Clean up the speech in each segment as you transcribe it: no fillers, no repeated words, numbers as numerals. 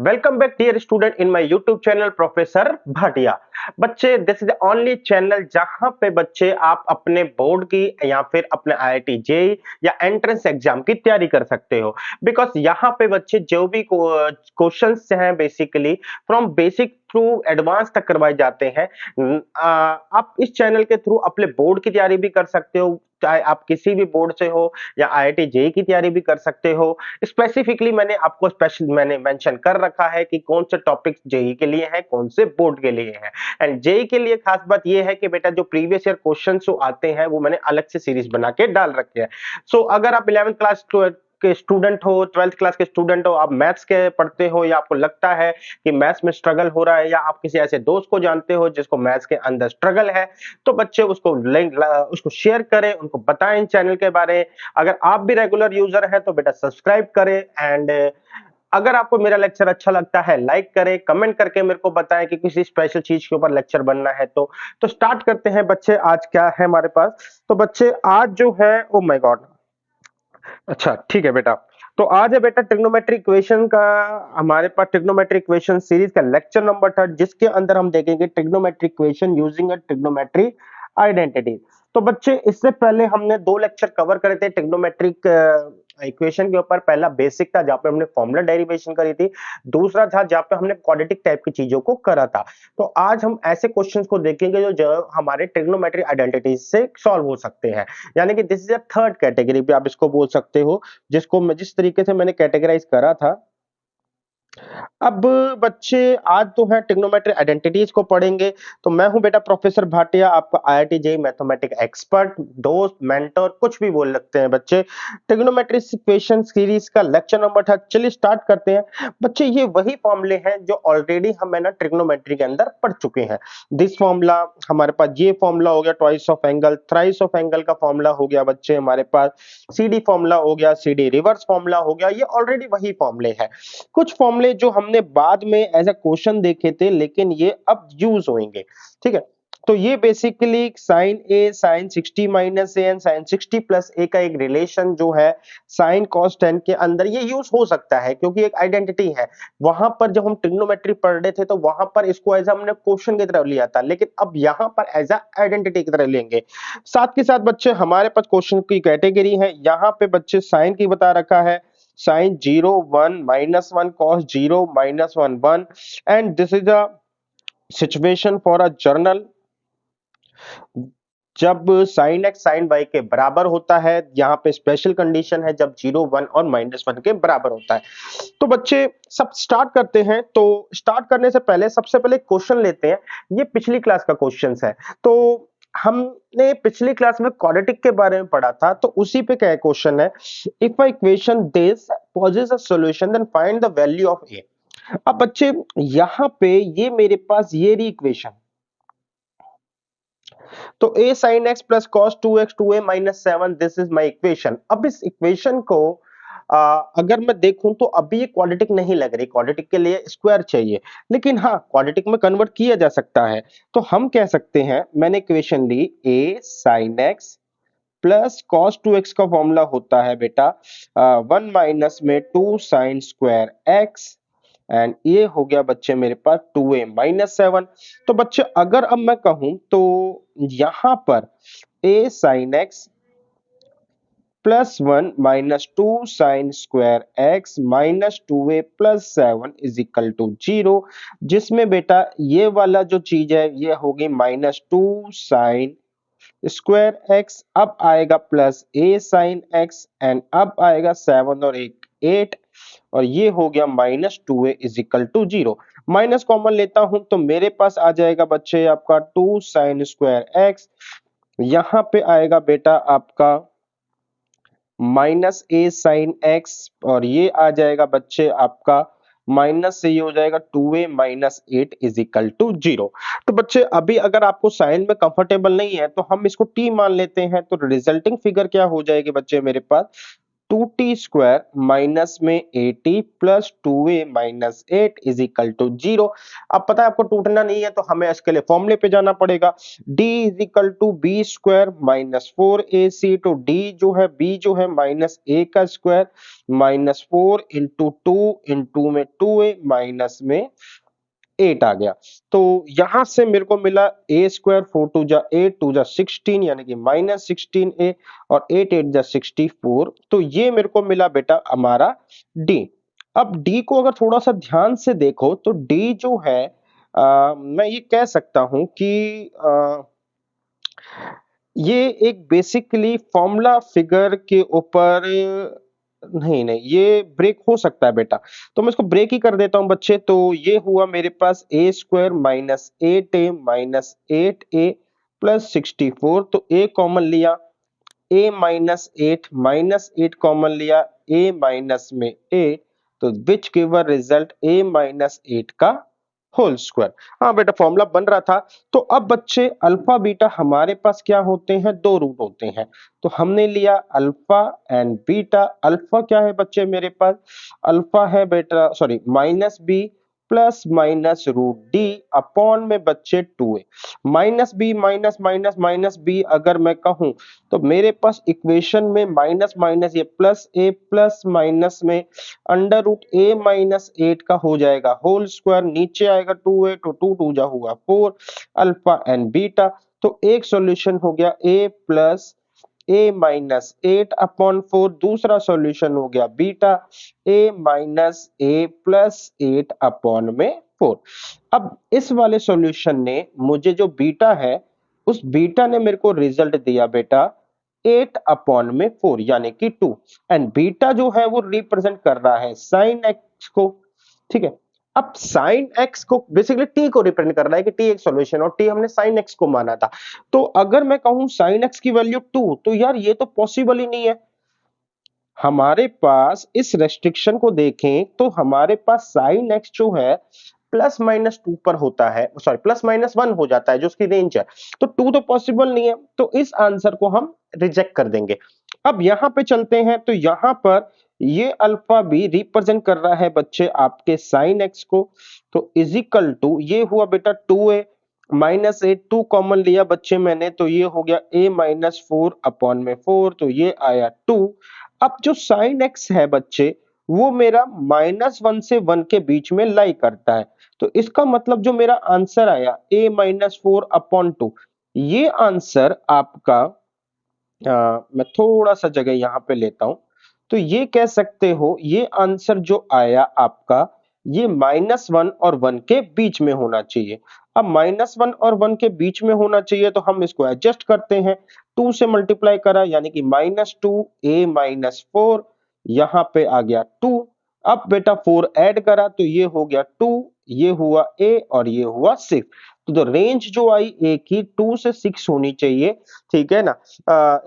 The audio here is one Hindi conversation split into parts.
Welcome back, dear student, in my YouTube channel professor Bhatia. बच्चे, this is the only channel जहां पे बच्चे आप अपने बोर्ड की या फिर अपने IIT जेईई या एंट्रेंस एग्जाम की तैयारी कर सकते हो। बिकॉज यहाँ पे बच्चे जो भी क्वेश्चंस हैं basically from basic through advance तक करवाए जाते हैं। आप इस चैनल के थ्रू अपने बोर्ड की तैयारी भी कर सकते हो, चाहे आप किसी भी बोर्ड से हो, या IIT जेईई की तैयारी भी कर सकते हो। स्पेसिफिकली मैंने आपको स्पेशल मैंने मेंशन कर रखा है कि कौन से टॉपिक्स जेईई के लिए हैं, कौन से बोर्ड के लिए हैं। एंड जेईई के लिए खास बात यह है कि बेटा जो प्रीवियस ईयर क्वेश्चन जो आते हैं वो मैंने अलग से सीरीज बना के डाल रखे हैं। सो अगर आप 11th क्लास के स्टूडेंट हो, 12th क्लास के स्टूडेंट हो, आप मैथ्स के पढ़ते हो या आपको लगता है कि मैथ्स में स्ट्रगल हो रहा है, या आप किसी ऐसे दोस्त को जानते हो जिसको मैथ्स के अंदर स्ट्रगल है, तो बच्चे उसको लिंक उसको शेयर करें, उनको बताएं चैनल के बारे में। अगर आप भी रेगुलर यूजर हैं तो बेटा सब्सक्राइब करें। एंड अगर आपको मेरा लेक्चर अच्छा लगता है लाइक करें, कमेंट करके मेरे को बताएं कि किसी स्पेशल चीज के ऊपर लेक्चर बनना है। तो स्टार्ट करते हैं बच्चे। आज क्या है हमारे पास? तो बच्चे आज जो है, ओ माय गॉड, अच्छा ठीक है बेटा। तो आज है बेटा ट्रिग्नोमेट्री इक्वेशन का, हमारे पास ट्रिग्नोमेट्री इक्वेशन सीरीज का लेक्चर नंबर 3, जिसके अंदर हम देखेंगे trigonometry equation using a trigonometry identity. तो बच्चे इससे पहले हमने 2 लेक्चर कवर करे थे ट्रिग्नोमेट्रिक इक्वेशन के ऊपर। पहला बेसिक था जहां पे हमने फॉर्मूला डेरिवेशन करी थी, दूसरा था जहां पे हमने क्वाड्रेटिक टाइप की चीजों को करा था। तो आज हम ऐसे क्वेश्चंस को देखेंगे जो हमारे ट्रिग्नोमेट्री आइडेंटिटीज से सॉल्व हो सकते हैं। यानी कि this is a third category भी आप इसको बोल सकते हो, जिसको मैं जिस तरीके से मैंने कैटेगराइज करा था। अब बच्चे आज तो है ट्रिग्नोमेट्री आइडेंटिटीज को पढ़ेंगे। तो मैं हूं बेटा प्रोफेसर भाटिया, आपका IIT जेईई मैथमेटिक एक्सपर्ट, दोस्त, मेंटर, कुछ भी बोल सकते हैं बच्चे। ट्रिग्नोमेट्री इक्वेशन सीरीज का लेक्चर नंबर था, चलिए स्टार्ट करते हैं। बच्चे ये वही फॉर्मूले हैं जो ऑलरेडी हम है ना ट्रिग्नोमेट्री के अंदर पढ़ चुके हैं। दिस फॉर्मूला, हमारे पास ये फॉर्मूला हो गया twice of angle, thrice of angle का फॉर्मूला हो गया बच्चे हमारे पास, CD फॉर्मूला हो गया, CD रिवर्स फॉर्मूला हो गया, ये ऑलरेडी वही फॉर्मूले हैं। कुछ फॉर्मूले जो हमने बाद में एज अ क्वेश्चन देखे थे, लेकिन ये अब यूज होंगे, ठीक है। तो ये basically sine A sine 60 minus A and sine 60 plus A का एक रिलेशन जो है साइन कॉस 10 के अंदर ये यूज हो सकता है, क्योंकि एक आइडेंटिटी है। वहां पर जब हम ट्रिग्नोमेट्री पढ़ रहे थे तो वहां पर इसको एज हमने क्वेश्चन की तरह लिया था, लेकिन अब यहाँ पर एज अ आइडेंटिटी की तरह लेंगे। साथ के साथ बच्चे हमारे पास क्वेश्चन की कैटेगरी है, यहाँ पे बच्चे साइन की बता रखा है, sin 0 1 minus 1 cos 0 minus 1 1, and this is a situation for a journal जब sin x sin y के बराबर होता है। यहाँ पे स्पेशल कंडीशन है जब 0 1 और -1 के बराबर होता है। तो बच्चे सब स्टार्ट करते हैं। तो स्टार्ट करने से पहले सबसे पहले क्वेश्चन लेते हैं। ये पिछली क्लास का क्वेश्चन है। तो हमने पिछली क्लास में क्वाड्रेटिक के बारे में पढ़ा था, तो उसी पे क्या क्वेश्चन है, if a equation this possesses a solution then find the value of a। अब बच्चे यहाँ पे ये मेरे पास ये रही इक्वेशन, तो a sin x plus cos 2x 2a minus 7, this is my equation. अब इस इक्वेशन को अगर मैं देखूं तो अभी ये क्वाड्रेटिक नहीं लग रही, क्वाड्रेटिक के लिए स्क्वायर चाहिए, लेकिन हाँ क्वाड्रेटिक में कन्वर्ट किया जा सकता है। तो हम कह सकते हैं, मैंने इक्वेशन ली a sin x plus cos 2x का फॉर्मूला होता है बेटा 1 माइनस में 2 sin स्क्वायर x, एंड ये हो गया बच्चे मेरे पास 2a माइनस 7। तो बच्चे अगर अब मैं कहूं तो यहां पर a sin x plus 1 minus 2 sine square x minus 2a plus 7 is equal to 0, जिसमें बेटा ये वाला जो चीज है ये होगी माइनस 2 साइन स्क्वायर x, अब आएगा plus a sine x, and अब आएगा 7 और 1 8, और ये हो गया minus 2a is equal to 0। Minus common लेता हूं तो मेरे पास आ जाएगा बच्चे आपका 2 साइन स्क्वायर x, यहां पे आएगा बेटा आपका माइनस a साइन x, और ये आ जाएगा बच्चे आपका माइनस से ये हो जाएगा 2a minus 8 is equal to 0। तो बच्चे अभी अगर आपको साइन में कंफर्टेबल नहीं है तो हम इसको t मान लेते हैं। तो रिजल्टिंग फिगर क्या हो जाएगी बच्चे मेरे पास 2t² माइनस में 80 plus 2a minus 8 is equal to 0। अब पता है आपको टूटना नहीं है तो हमें इसके लिए फॉर्मूले पे जाना पड़ेगा। d is equal to b² minus 4ac, तो d जो है b जो है माइनस a का स्क्वायर माइनस 4 इंटू 2 इंटू में 2a माइनस में 8 आ गया। तो यहां से मेरे को मिला a², 4 2 जा 8 2 जा 16 यानी कि माइनस 16a और 8 8 जा 64। तो ये मेरे को मिला बेटा हमारा d। अब d को अगर थोड़ा सा ध्यान से देखो तो d जो है मैं ये कह सकता हूं कि ये एक बेसिकली फॉर्मूला फिगर के ऊपर नहीं नहीं ये ब्रेक हो सकता है बेटा, तो मैं इसको ब्रेक ही कर देता हूं बच्चे। तो ये हुआ मेरे पास a² minus 8a minus 8a plus 64, तो a कॉमन लिया a माइनस 8 कॉमन लिया a माइनस में 8, तो विच give a result a minus 8 का होल स्क्वायर। हाँ बेटा फॉर्मूला बन रहा था। तो अब बच्चे अल्फा बीटा हमारे पास क्या होते हैं, दो रूट होते हैं। तो हमने लिया अल्फा एंड बीटा। अल्फा क्या है बच्चे मेरे पास, अल्फा है बेटा sorry minus b plus minus root d upon में बच्चे 2a। Minus b minus minus minus b अगर मैं कहूं तो मेरे पास इक्वेशन में माइनस माइनस ये प्लस ए प्लस माइनस में अंडर रूट ए माइनस 8 का हो जाएगा होल स्क्वायर, नीचे आएगा 2a तो 2 2 जा हुआ 4 अल्फा एंड बीटा। तो एक सॉल्यूशन हो गया a plus a minus 8 upon 4, दूसरा सॉल्यूशन हो गया beta a minus a plus 8 upon में 4। अब इस वाले सॉल्यूशन ने मुझे जो बीटा है उस बीटा ने मेरे को रिजल्ट दिया बेटा 8 अपॉन में 4 यानी कि 2, एंड बीटा जो है वो रिप्रेजेंट कर रहा है साइन एक्स को। ठीक है, अब साइन एक्स को बेसिकली टी को रिप्रेजेंट कर रहा है कि टी एक सॉल्यूशन और टी हमने साइन एक्स को माना था। तो अगर मैं कहूं साइन एक्स की वैल्यू 2, तो यार ये तो पॉसिबल ही नहीं है। हमारे पास इस रेस्ट्रिक्शन को देखें तो हमारे पास साइन एक्स जो है प्लस माइनस 2 पर होता है, सॉरी प्लस माइनस 1 हो जाता है जो उसकी रेंज है। तो 2 तो पॉसिबल नहीं है, तो इस आंसर को हम रिजेक्ट कर देंगे। अब यहां पे चलते हैं, तो यहां पर ये अल्फा भी रिप्रेजेंट कर रहा है बच्चे आपके साइन एक्स को। तो इज इक्वल टू ये हुआ बेटा 2a माइनस 8, 2 कॉमन लिया बच्चे मैंने, तो ये हो गया a माइनस 4 अपॉन में 4, तो ये आया 2। अब जो साइन एक्स है बच्चे वो मेरा -1 से 1 के बीच में लाई करता है। तो इसका मतलब जो मेरा आंसर आया a माइनस 4 अपॉन 2, ये आंसर आपका मैं थोड़ा सा जगह यहां पे लेता हूं। तो ये कह सकते हो ये आंसर जो आया आपका ये -1 और 1 के बीच में होना चाहिए। अब -1 और 1 के बीच में होना चाहिए तो हम इसको एडजस्ट करते हैं, 2 से मल्टीप्लाई करा यानी कि -2 a माइनस 4, यहां पे आ गया 2। अब बेटा 4 ऐड करा तो ये हो गया 2, ये हुआ a और ये हुआ 6। तो रेंज जो आई a की 2 से 6 होनी चाहिए। ठीक है ना,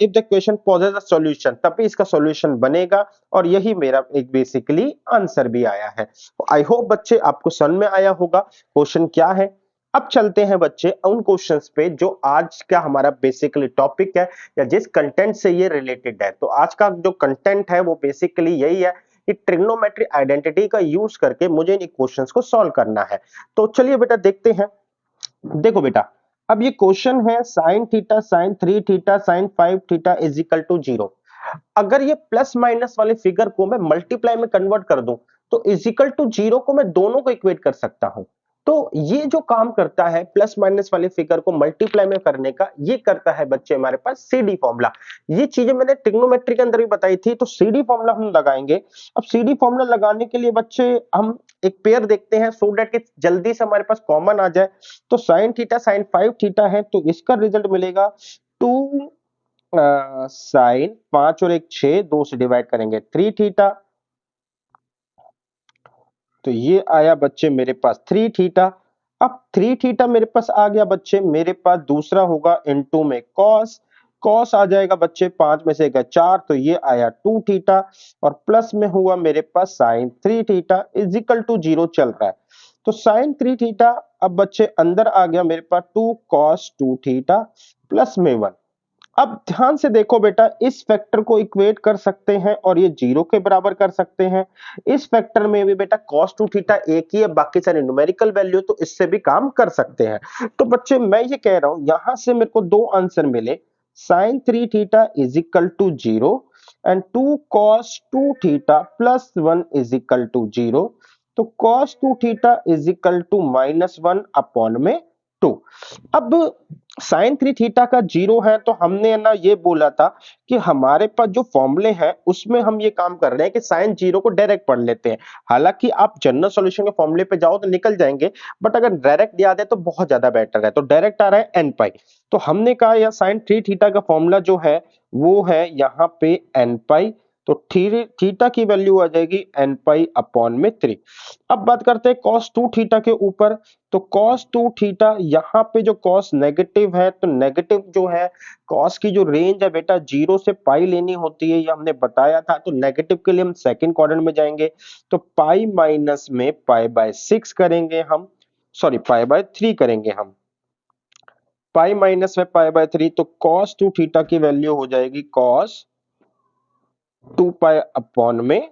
if the question poses a solution तभी इसका सॉल्यूशन बनेगा, और यही मेरा एक बेसिकली आंसर भी आया है। आई होप बच्चे आपको समझ में आया होगा क्वेश्चन क्या है। अब चलते हैं बच्चे उन क्वेश्चंस पे जो आज का हमारा बेसिकली टॉपिक है या जिस कंटेंट से ये रिलेटेड है। तो आज का जो कंटेंट है वो बेसिकली यही है कि ट्रिग्नोमेट्री आइडेंटिटी का यूज करके मुझे इन क्वेश्चंस को सॉल्व करना है। तो चलिए बेटा देखते हैं। देखो बेटा अब ये क्वेश्चन है sine theta sine 3 theta sine 5 theta is equal to 0। अगर ये प्लस माइनस वाले फिगर को मैं मल्टीप्लाई में कन्वर्ट कर दूं तो इज इक्वल टू 0 को मैं दोनों को इक्वेट कर सकता हूं। तो ये जो काम करता है प्लस माइनस वाले फिगर को मल्टीप्लाई में करने का, ये करता है बच्चे हमारे पास सीडी फॉर्मूला। ये चीजें मैंने ट्रिग्नोमेट्री के अंदर भी बताई थी, तो सीडी फॉर्मूला हम लगाएंगे। अब सीडी फॉर्मूला लगाने के लिए बच्चे हम एक पेयर देखते हैं सो दैट कि जल्दी से हमारे पास कॉमन आ जाए। तो साइन थीटा साइन 5 थीटा है तो इसका रिजल्ट मिलेगा 2 साइन 5 और 1 6, 2 से डिवाइड करेंगे 3 थीटा। तो ये आया बच्चे मेरे पास 3 थीटा। अब 3 थीटा मेरे पास आ गया बच्चे, मेरे पास दूसरा होगा इनटू में कॉस। कॉस आ जाएगा बच्चे 5 में से गया 4, तो ये आया 2 थीटा, और प्लस में हुआ मेरे पास sine 3 theta is equal to 0 चल रहा है। तो साइन 3 थीटा अब बच्चे अंदर आ गया मेरे पास 2 कॉस 2 थीटा प्लस में 1। अब ध्यान से देखो बेटा, इस फैक्टर को इक्वेट कर सकते हैं और ये 0 के बराबर कर सकते हैं। इस फैक्टर में भी बेटा cos 2 थीटा एक ही है, बाकी सारे न्यूमेरिकल वैल्यू तो इससे भी काम कर सकते हैं। तो बच्चे मैं ये कह रहा हूं, यहां से मेरे को दो आंसर मिले, sin 3 theta is equal to 0 and 2 cos 2 theta plus 1 is equal to 0। तो cos 2 theta is equal to -1 upon में 2। अब साइन 3 थीटा का 0 है, तो हमने ना ये बोला था कि हमारे पास जो फॉर्मूले हैं उसमें हम ये काम कर रहे हैं कि साइन 0 को डायरेक्ट पढ़ लेते हैं। हालांकि आप जनरल सॉल्यूशन के फॉर्मूले पे जाओ तो निकल जाएंगे, बट अगर डायरेक्ट याद है तो बहुत ज्यादा बेटर है। तो डायरेक्ट आ रहा है एन पाई, तो हमने कहा यह साइन 3 थीटा का फॉर्मूला जो है वो है यहाँ पे एन पाई। तो थीटा की वैल्यू आ जाएगी एन पाई अपॉन में 3। अब बात करते हैं cos 2 थीटा के ऊपर। तो cos 2 थीटा, यहाँ पे जो cos नेगेटिव है, तो नेगेटिव जो है cos की जो रेंज है बेटा 0 से पाई लेनी होती है, ये हमने बताया था। तो नेगेटिव के लिए हम सेकंड क्वाड्रेंट में जाएंगे, तो पाई माइनस में पाई बाय 6 करेंगे हम, सॉरी पाई बाय 3 करेंगे हम, पाई माइनस में पाई बाय 3। तो cos 2 थीटा की वैल्यू हो जाएगी cos 2 पाई अपॉन में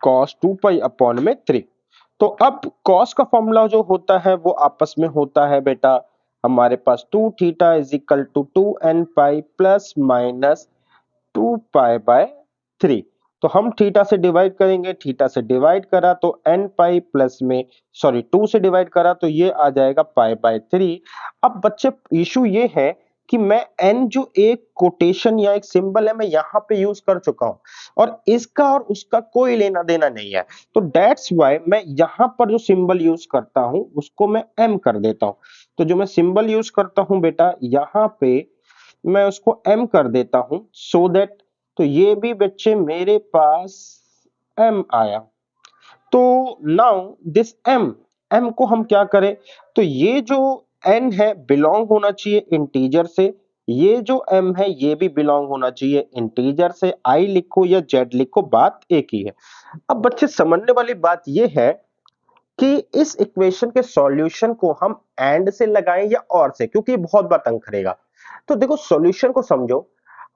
cos 2 पाई अपॉन में 3। तो अब cos का फॉर्मूला जो होता है वो आपस में होता है बेटा हमारे पास 2 theta is equal to 2 n pi plus minus 2 pi by 3। तो हम थीटा से डिवाइड करेंगे, थीटा से डिवाइड करा तो n पाई प्लस में, सॉरी 2 से डिवाइड करा तो ये आ जाएगा पाई बाय 3। अब बच्चे इशू ये है कि मैं n जो एक कोटेशन या एक सिंबल है मैं यहाँ पे यूज कर चुका हूँ, और इसका और उसका कोई लेना देना नहीं है। तो दैट्स वाई मैं यहाँ पर जो सिंबल यूज करता हूँ उसको मैं m कर देता हूँ। तो जो मैं सिंबल यूज करता हूँ बेटा यहाँ पे मैं उसको m कर देता हूं, सो दैट, तो ये भी बच्चे मेरे पास m आया। तो नाउ दिस m को हम क्या करें, तो ये जो n है बिलोंग होना चाहिए इंटीजर से, ये जो m है ये भी बिलोंग होना चाहिए इंटीजर से। i लिखो या z लिखो, बात एक ही है। अब बच्चे समझने वाली बात ये है कि इस इक्वेशन के सॉल्यूशन को हम एंड से लगाएं या और से, क्योंकि ये बहुत बार तंग करेगा। तो देखो सॉल्यूशन को समझो,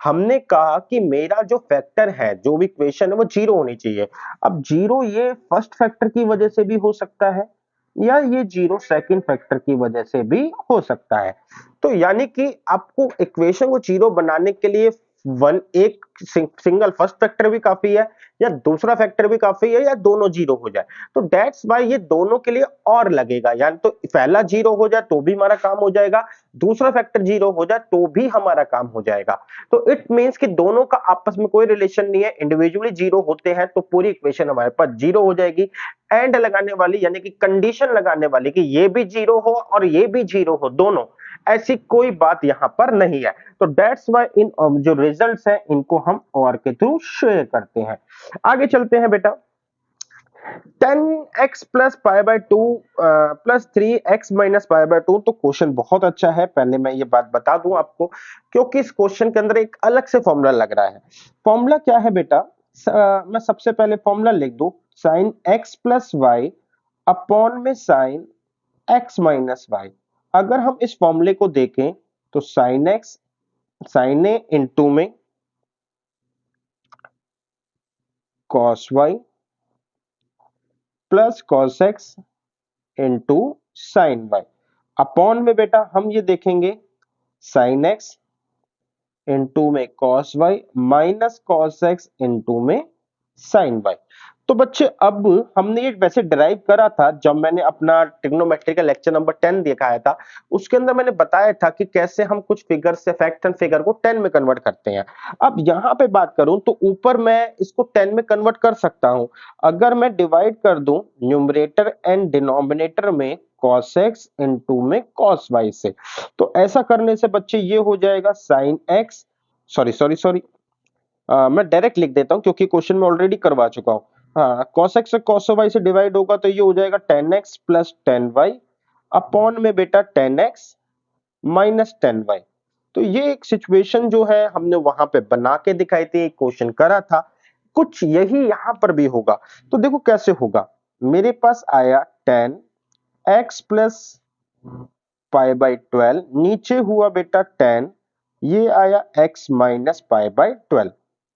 हमने कहा कि मेरा जो फैक्टर है, जो भी इक्वेशन है वो जीरो होनी चाहिए। अब जीरो ये फर्स्ट फैक्टर की वजह से भी हो सकता है, या ये जीरो सेकंड फैक्टर की वजह से भी हो सकता है। तो यानी कि आपको इक्वेशन को जीरो बनाने के लिए वन एक सिंगल फर्स्ट फैक्टर भी काफी है, या दूसरा फैक्टर भी काफी है, या दोनों जीरो हो जाए। तो दैट्स वाई ये दोनों के लिए और लगेगा, यानी तो पहला जीरो हो जाए तो भी हमारा काम हो जाएगा, दूसरा फैक्टर जीरो हो जाए तो भी हमारा काम हो जाएगा। तो इट मींस कि दोनों का आपस में कोई रिलेशन नहीं है, इंडिविजुअली जीरो होते हैं तो पूरी इक्वेशन हमारे पास जीरो हो जाएगी। एंड लगाने वाली यानी कि कंडीशन लगाने वाली कि ये भी जीरो हो और ये भी जीरो हो दोनों, ऐसी कोई बात यहां पर नहीं है। तो दैट्स वाई इन जो रिजल्ट्स हैं इनको हम और के थ्रू शेयर करते हैं। आगे चलते हैं बेटा। 10x plus pi by 2 plus 3x minus pi by 2। तो क्वेश्चन बहुत अच्छा है, पहले मैं ये बात बता दूं आपको, क्योंकि इस क्वेश्चन के अंदर एक अलग से फॉर्मूला लग रहा है। फॉर्मूला क्या है बेटा, मैं सबसे पहले फॉर्मूला लिख दूं, sine x plus Y upon में साइन x माइनस वाई। अगर हम इस फॉर्मूले को देखें तो sine x sine a into में cos y plus cos x into sine y upon में बेटा हम ये देखेंगे साइन x इंटू में cos y minus cos x into में साइन y। तो बच्चे अब हमने ये वैसे डिराइव करा था जब मैंने अपना ट्रिग्नोमेट्री का लेक्चर नंबर 10 दिखाया था, उसके अंदर मैंने बताया था कि कैसे हम कुछ फिगर से फैक्ट फिगर को 10 में कन्वर्ट करते हैं। अब यहां पे बात करूं तो ऊपर मैं इसको 10 में कन्वर्ट कर सकता हूं, अगर मैं डिवाइड कर दूं न्यूमरेटर एंड डिनोमिनेटर में cos x इंटू में cos y से। तो ऐसा करने से बच्चे ये हो जाएगा sin x, sorry sorry sorry मैं डायरेक्ट लिख देता हूं क्योंकि क्वेश्चन में ऑलरेडी करवा चुका हूं। हाँ, cos x से cos y से डिवाइड होगा तो ये हो जाएगा 10x प्लस 10y अपॉन में बेटा 10x माइनस 10y। तो ये एक सिचुएशन जो है हमने वहां पे बना के दिखाई थी, क्वेश्चन करा था, कुछ यही यहां पर भी होगा। तो देखो कैसे होगा, मेरे पास आया 10x प्लस पाई बाई 12, नीचे हुआ बेटा 10, ये आया x minus pi by 12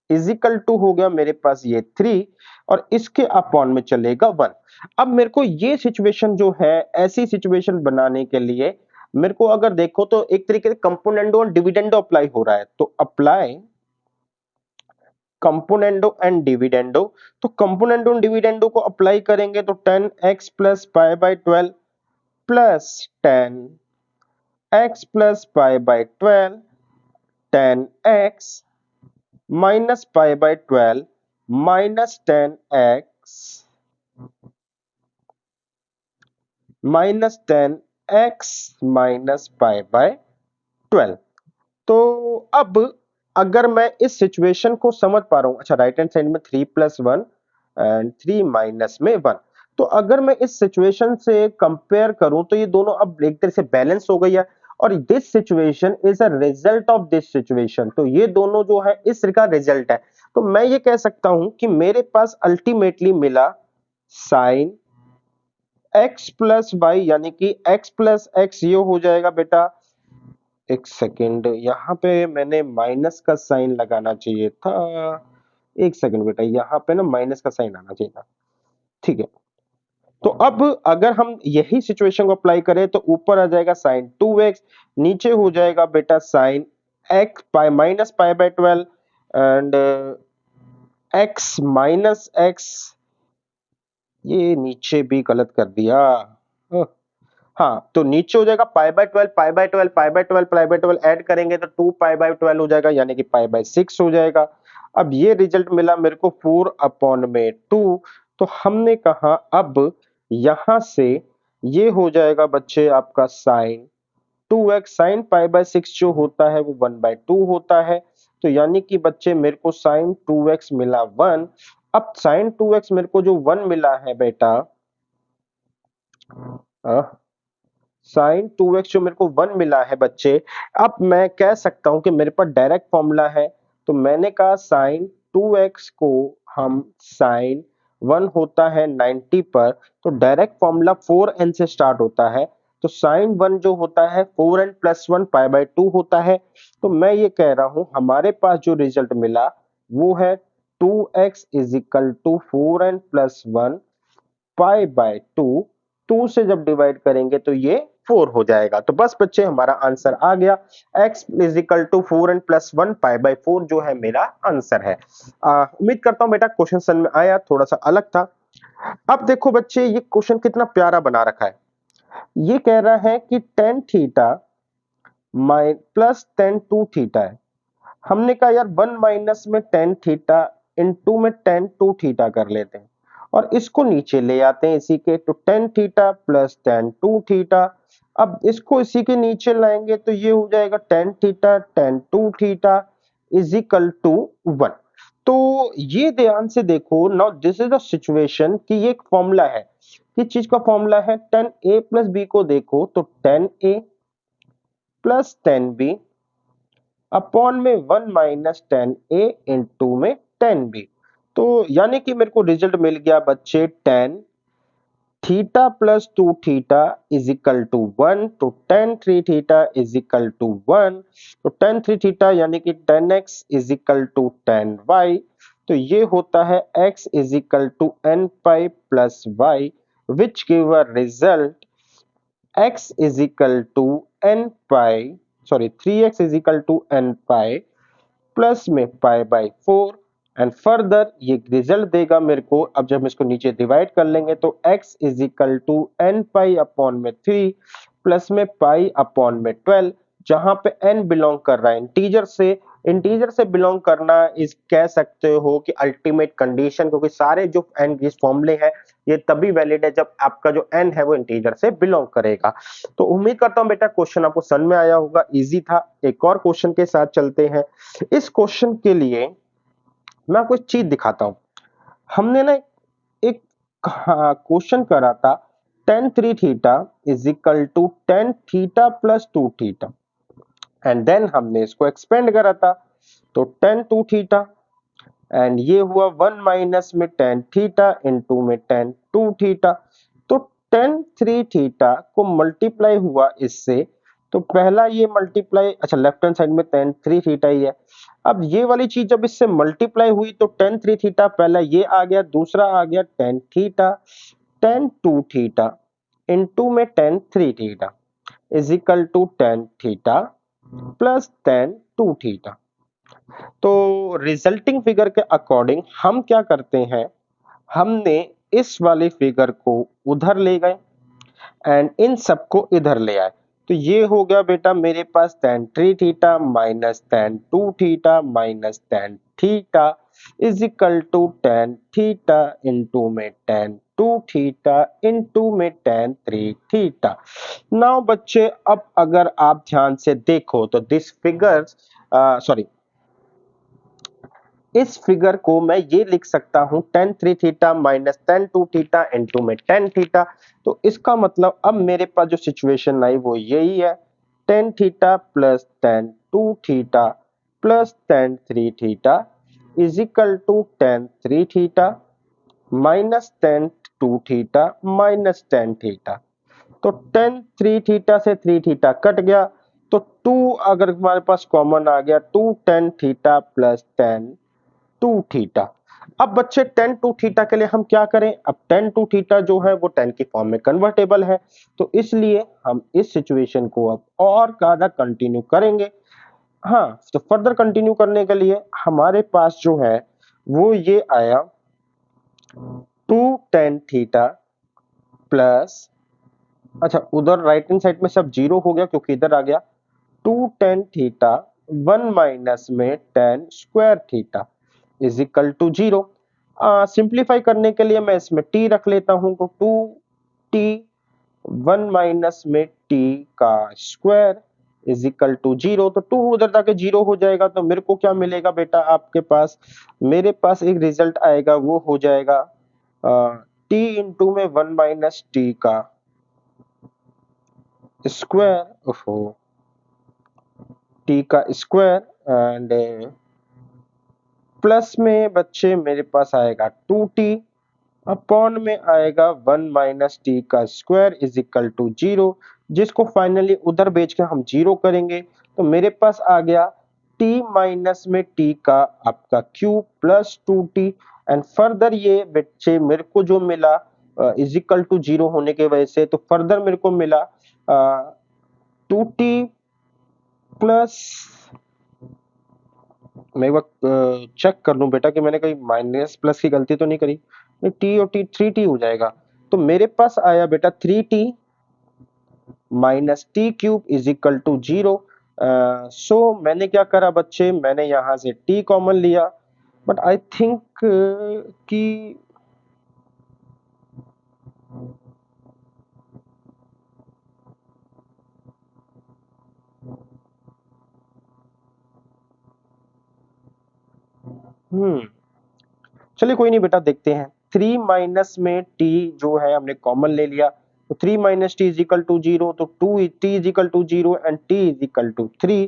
is equal to हो गया मेरे पास ये 3 और इसके अपॉन में चलेगा 1। अब मेरे को ये सिचुएशन जो है, ऐसी सिचुएशन बनाने के लिए मेरे को अगर देखो तो एक तरीके से कंपोनेंडो और डिविडेंडो अप्लाई हो रहा है, तो अप्लाई कंपोनेंडो एंड डिविडेंडो। तो कंपोनेंडो एंड डिविडेंडो को अप्लाई करेंगे तो 10x plus pi by 12 plus 10x plus pi by 12 10x minus pi by 12 minus 10x minus 10x minus pi by 12। तो अब अगर मैं इस सिचुएशन को समझ पा रहा हूं, अच्छा राइट हैंड साइड में 3 प्लस 1 एंड 3 माइनस में 1, तो अगर मैं इस सिचुएशन से कंपेयर करूं तो ये दोनों अब एक तरह से बैलेंस हो गई है और this situation is a result of this situation. तो ये दोनों जो है इसका रिजल्ट है। तो मैं ये कह सकता हूं कि मेरे पास अल्टीमेटली मिला साइन x प्लस वाई, यानी कि x प्लस एक्स ये हो जाएगा बेटा, एक सेकेंड यहाँ पे मैंने माइनस का साइन लगाना चाहिए था, एक सेकेंड बेटा यहाँ पे ना माइनस का साइन आना चाहिए था, ठीक है। तो अब अगर हम यही सिचुएशन को अप्लाई करें तो ऊपर आ जाएगा साइन 2x, नीचे हो जाएगा बेटा sine x pi minus pi by 12 and x minus x, ये नीचे भी गलत कर दिया। हाँ, तो नीचे हो जाएगा पाई by 12 pi by 12 pi by 12 pi by 12 add करेंगे तो 2 पाई बाई 12 हो जाएगा, यानी कि पाई बाई 6 हो जाएगा। अब ये रिजल्ट मिला मेरे को 4 अपॉन में 2। तो हमने कहा अब यहां से ये हो जाएगा बच्चे आपका sign 2x sine pi by 6 जो होता है वो 1 बाई 2 होता है। तो यानी कि बच्चे मेरे को साइन 2x मिला 1। अब साइन 2x मेरे को जो 1 मिला है बेटा, साइन 2x जो मेरे को 1 मिला है बच्चे, अब मैं कह सकता हूं कि मेरे पास डायरेक्ट फॉर्मूला है। तो मैंने कहा साइन 2x को हम साइन 1 होता है 90 पर, तो डायरेक्ट फॉर्मूला 4n से स्टार्ट होता है। तो साइन 1 जो होता है 4n प्लस 1 पाई बाई 2 होता है। तो मैं ये कह रहा हूं हमारे पास जो रिजल्ट मिला वो है 2x is equal to 4n plus 1 pi by 2 से जब डिवाइड करेंगे तो ये 4 हो जाएगा। तो बस बच्चे हमारा आंसर आ गया, x is equal to 4n plus 1 pi by 4 जो है मेरा आंसर है। उम्मीद करता हूं बेटा क्वेश्चन समझ में आया, थोड़ा सा अलग था। अब देखो बच्चे ये क्वेश्चन कितना प्यारा बना रखा है। ये कह रहा है कि tan theta plus tan 2 theta है। हमने कहा यार 1 माइनस में tan थीटा इनटू में tan 2 थीटा कर लेते हैं और इसको नीचे ले आते हैं इसी के, तो tan theta plus tan 2 theta. अब इसको इसी के नीचे लाएंगे तो ये हो जाएगा tan theta tan 2 theta is equal to 1। तो ये ध्यान से देखो, now this is the situation कि ये एक फॉर्मूला है। किस चीज का फॉर्मूला है? tan a प्लस b को देखो तो tan a plus tan b upon में 1 माइनस tan a इंटू में tan b। तो यानी कि मेरे को रिजल्ट मिल गया बच्चे tan theta plus 2 theta is equal to 1, तो tan 3 theta is equal to 1, तो tan 3 थीटा यानी कि tan x is equal to tan y। तो ये होता है x is equal to n pi plus y which give a result x is equal to n pi, sorry 3x is equal to n pi plus में पाई बाई 4 एंड फर्दर ये रिजल्ट देगा मेरे को। अब जब हम इसको नीचे डिवाइड कर लेंगे तो x is equal to n pi upon में 3 प्लस में पाई अपॉन में 12, जहां पे n बिलोंग कर रहा है इंटीजर से। इंटीजर से बिलोंग करना इस कह सकते हो कि अल्टीमेट कंडीशन, क्योंकि सारे जो n इस फॉर्मूले हैं ये तभी वैलिड है जब आपका जो n है वो इंटीजर से बिलोंग करेगा। तो उम्मीद करता हूं बेटा क्वेश्चन आपको समझ में आया होगा, इजी था। एक और क्वेश्चन के साथ चलते हैं। इस क्वेश्चन के लिए मैं आपको एक चीज दिखाता हूं। हमने ना एक क्वेश्चन करा था tan 3 theta is equal to tan theta plus 2 theta and then हमने इसको एक्सपेंड करा था तो tan 2 थीटा एंड ये हुआ 1 माइनस में tan थीटा इनटू में tan 2 थीटा। तो tan 3 थीटा को मल्टीप्लाई हुआ इससे, तो पहला ये मल्टीप्लाई, अच्छा लेफ्ट हैंड साइड में tan 3 थीटा ही है। अब ये वाली चीज जब इससे मल्टीप्लाई हुई तो tan 3 थीटा पहला ये आ गया, दूसरा आ गया tan theta, tan 2 theta into में tan 3 theta is equal to tan theta plus tan 2 theta. तो रिजल्टिंग फिगर के अकॉर्डिंग हम क्या करते हैं, हमने इस वाले फिगर को उधर ले गए एंड इन सबको इधर ले आए। तो ये हो गया बेटा मेरे पास tan 3 theta minus tan 2 theta minus tan theta is equal to tan theta into में tan 2 थीटा इंटू में tan 3 थीटा। नाउ बच्चे अब अगर आप ध्यान से देखो तो दिस फिगर्स सॉरी इस फिगर को मैं ये लिख सकता हूं tan 3 theta minus tan 2 theta into में tan थीटा। तो इसका मतलब अब मेरे पास जो सिचुएशन आई वो यही है, tan theta plus tan 2 theta plus tan 3 theta is equal to tan 3 theta minus tan 2 theta minus tan theta. तो tan 3 थीटा से 3 थीटा कट गया, तो 2 अगर हमारे पास कॉमन आ गया, 2 tan theta plus tan 2 theta. अब बच्चे tan 2 थीटा के लिए हम क्या करें, अब tan 2 थीटा जो है वो tan की फॉर्म में कन्वर्टेबल है, तो इसलिए हम इस सिचुएशन को अब और ज्यादा कंटिन्यू करेंगे। हाँ, तो फर्दर कंटिन्यू करने के लिए हमारे पास जो है वो ये आया 2 tan थीटा प्लस, अच्छा उधर राइट हैंड साइड में सब जीरो हो गया क्योंकि इधर आ गया 2 tan थीटा 1 माइनस में tan square theta is equal to zero. Simplify करने के लिए मैं इसमें t रख लेता हूं, तो 2t 1 माइनस में t का square is equal to zero. तो 2 उधर जाके जीरो हो जाएगा, तो मेरे को क्या मिलेगा बेटा आपके पास, मेरे पास एक रिजल्ट आएगा वो हो जाएगा t इंटू में 1 माइनस t का स्क्वायर, ओहो t का स्क्वायर एंड प्लस में बच्चे मेरे पास आएगा 2t अपॉन में आएगा 1 माइनस टी का square is equal to zero, जिसको फाइनली उधर बेच के हम जीरो करेंगे। तो मेरे पास आ गया t माइनस में t का आपका cube plus 2t and further ये बच्चे मेरे को जो मिला इज इक्वल टू जीरो होने की वजह से, तो फर्दर मेरे को मिला 2t प्लस, मैं एक बार चेक कर लूं बेटा कि मैंने कहीं माइनस प्लस की गलती तो नहीं करी, नहीं टी और टी 3t हो जाएगा। तो मेरे पास आया बेटा 3t minus T cube is equal to zero. So मैंने क्या करा बच्चे, मैंने यहां से t कॉमन लिया, बट आई थिंक कि हम्म चलिए कोई नहीं बेटा, देखते हैं। 3 माइनस में t जो है हमने कॉमन ले लिया, तो 3 minus t is equal to zero, तो 2t is equal to zero and t is equal to 3।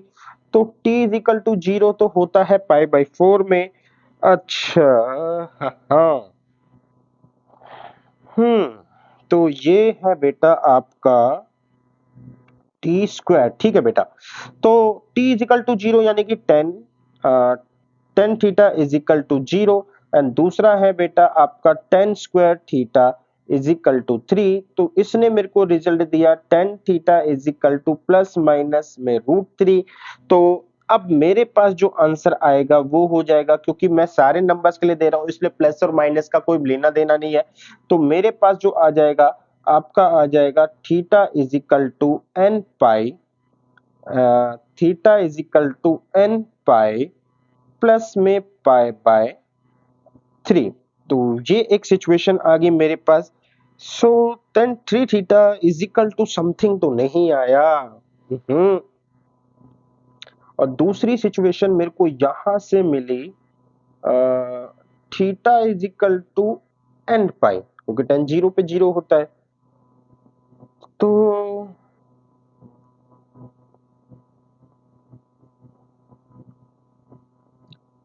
तो t is equal to zero तो होता है पाई बाई 4 में। अच्छा, हाँ, तो ये है बेटा आपका टी स्क्वायर, ठीक है बेटा। तो t is equal to zero यानी कि 10 theta is equal to zero and दूसरा है बेटा आपका 10 square theta is equal to 3। तो इसने मेरे को रिजल्ट दिया 10 theta is equal to plus minus में √3। तो अब मेरे पास जो आंसर आएगा वो हो जाएगा, क्योंकि मैं सारे नंबर्स के लिए दे रहा हूं इसलिए प्लस और माइनस का कोई लेना देना नहीं है। तो मेरे पास जो आ जाएगा आपका आ जाएगा theta is equal to N pi, theta is equal to N pi plus में पाई बाय 3। तो ये एक सिचुएशन आ गई मेरे पास। So tan 3 theta is equal to something तो नहीं आया। हम्म और दूसरी सिचुएशन मेरे को यहां से मिली theta is equal to N pi, क्योंकि tan जीरो पे जीरो होता है। तो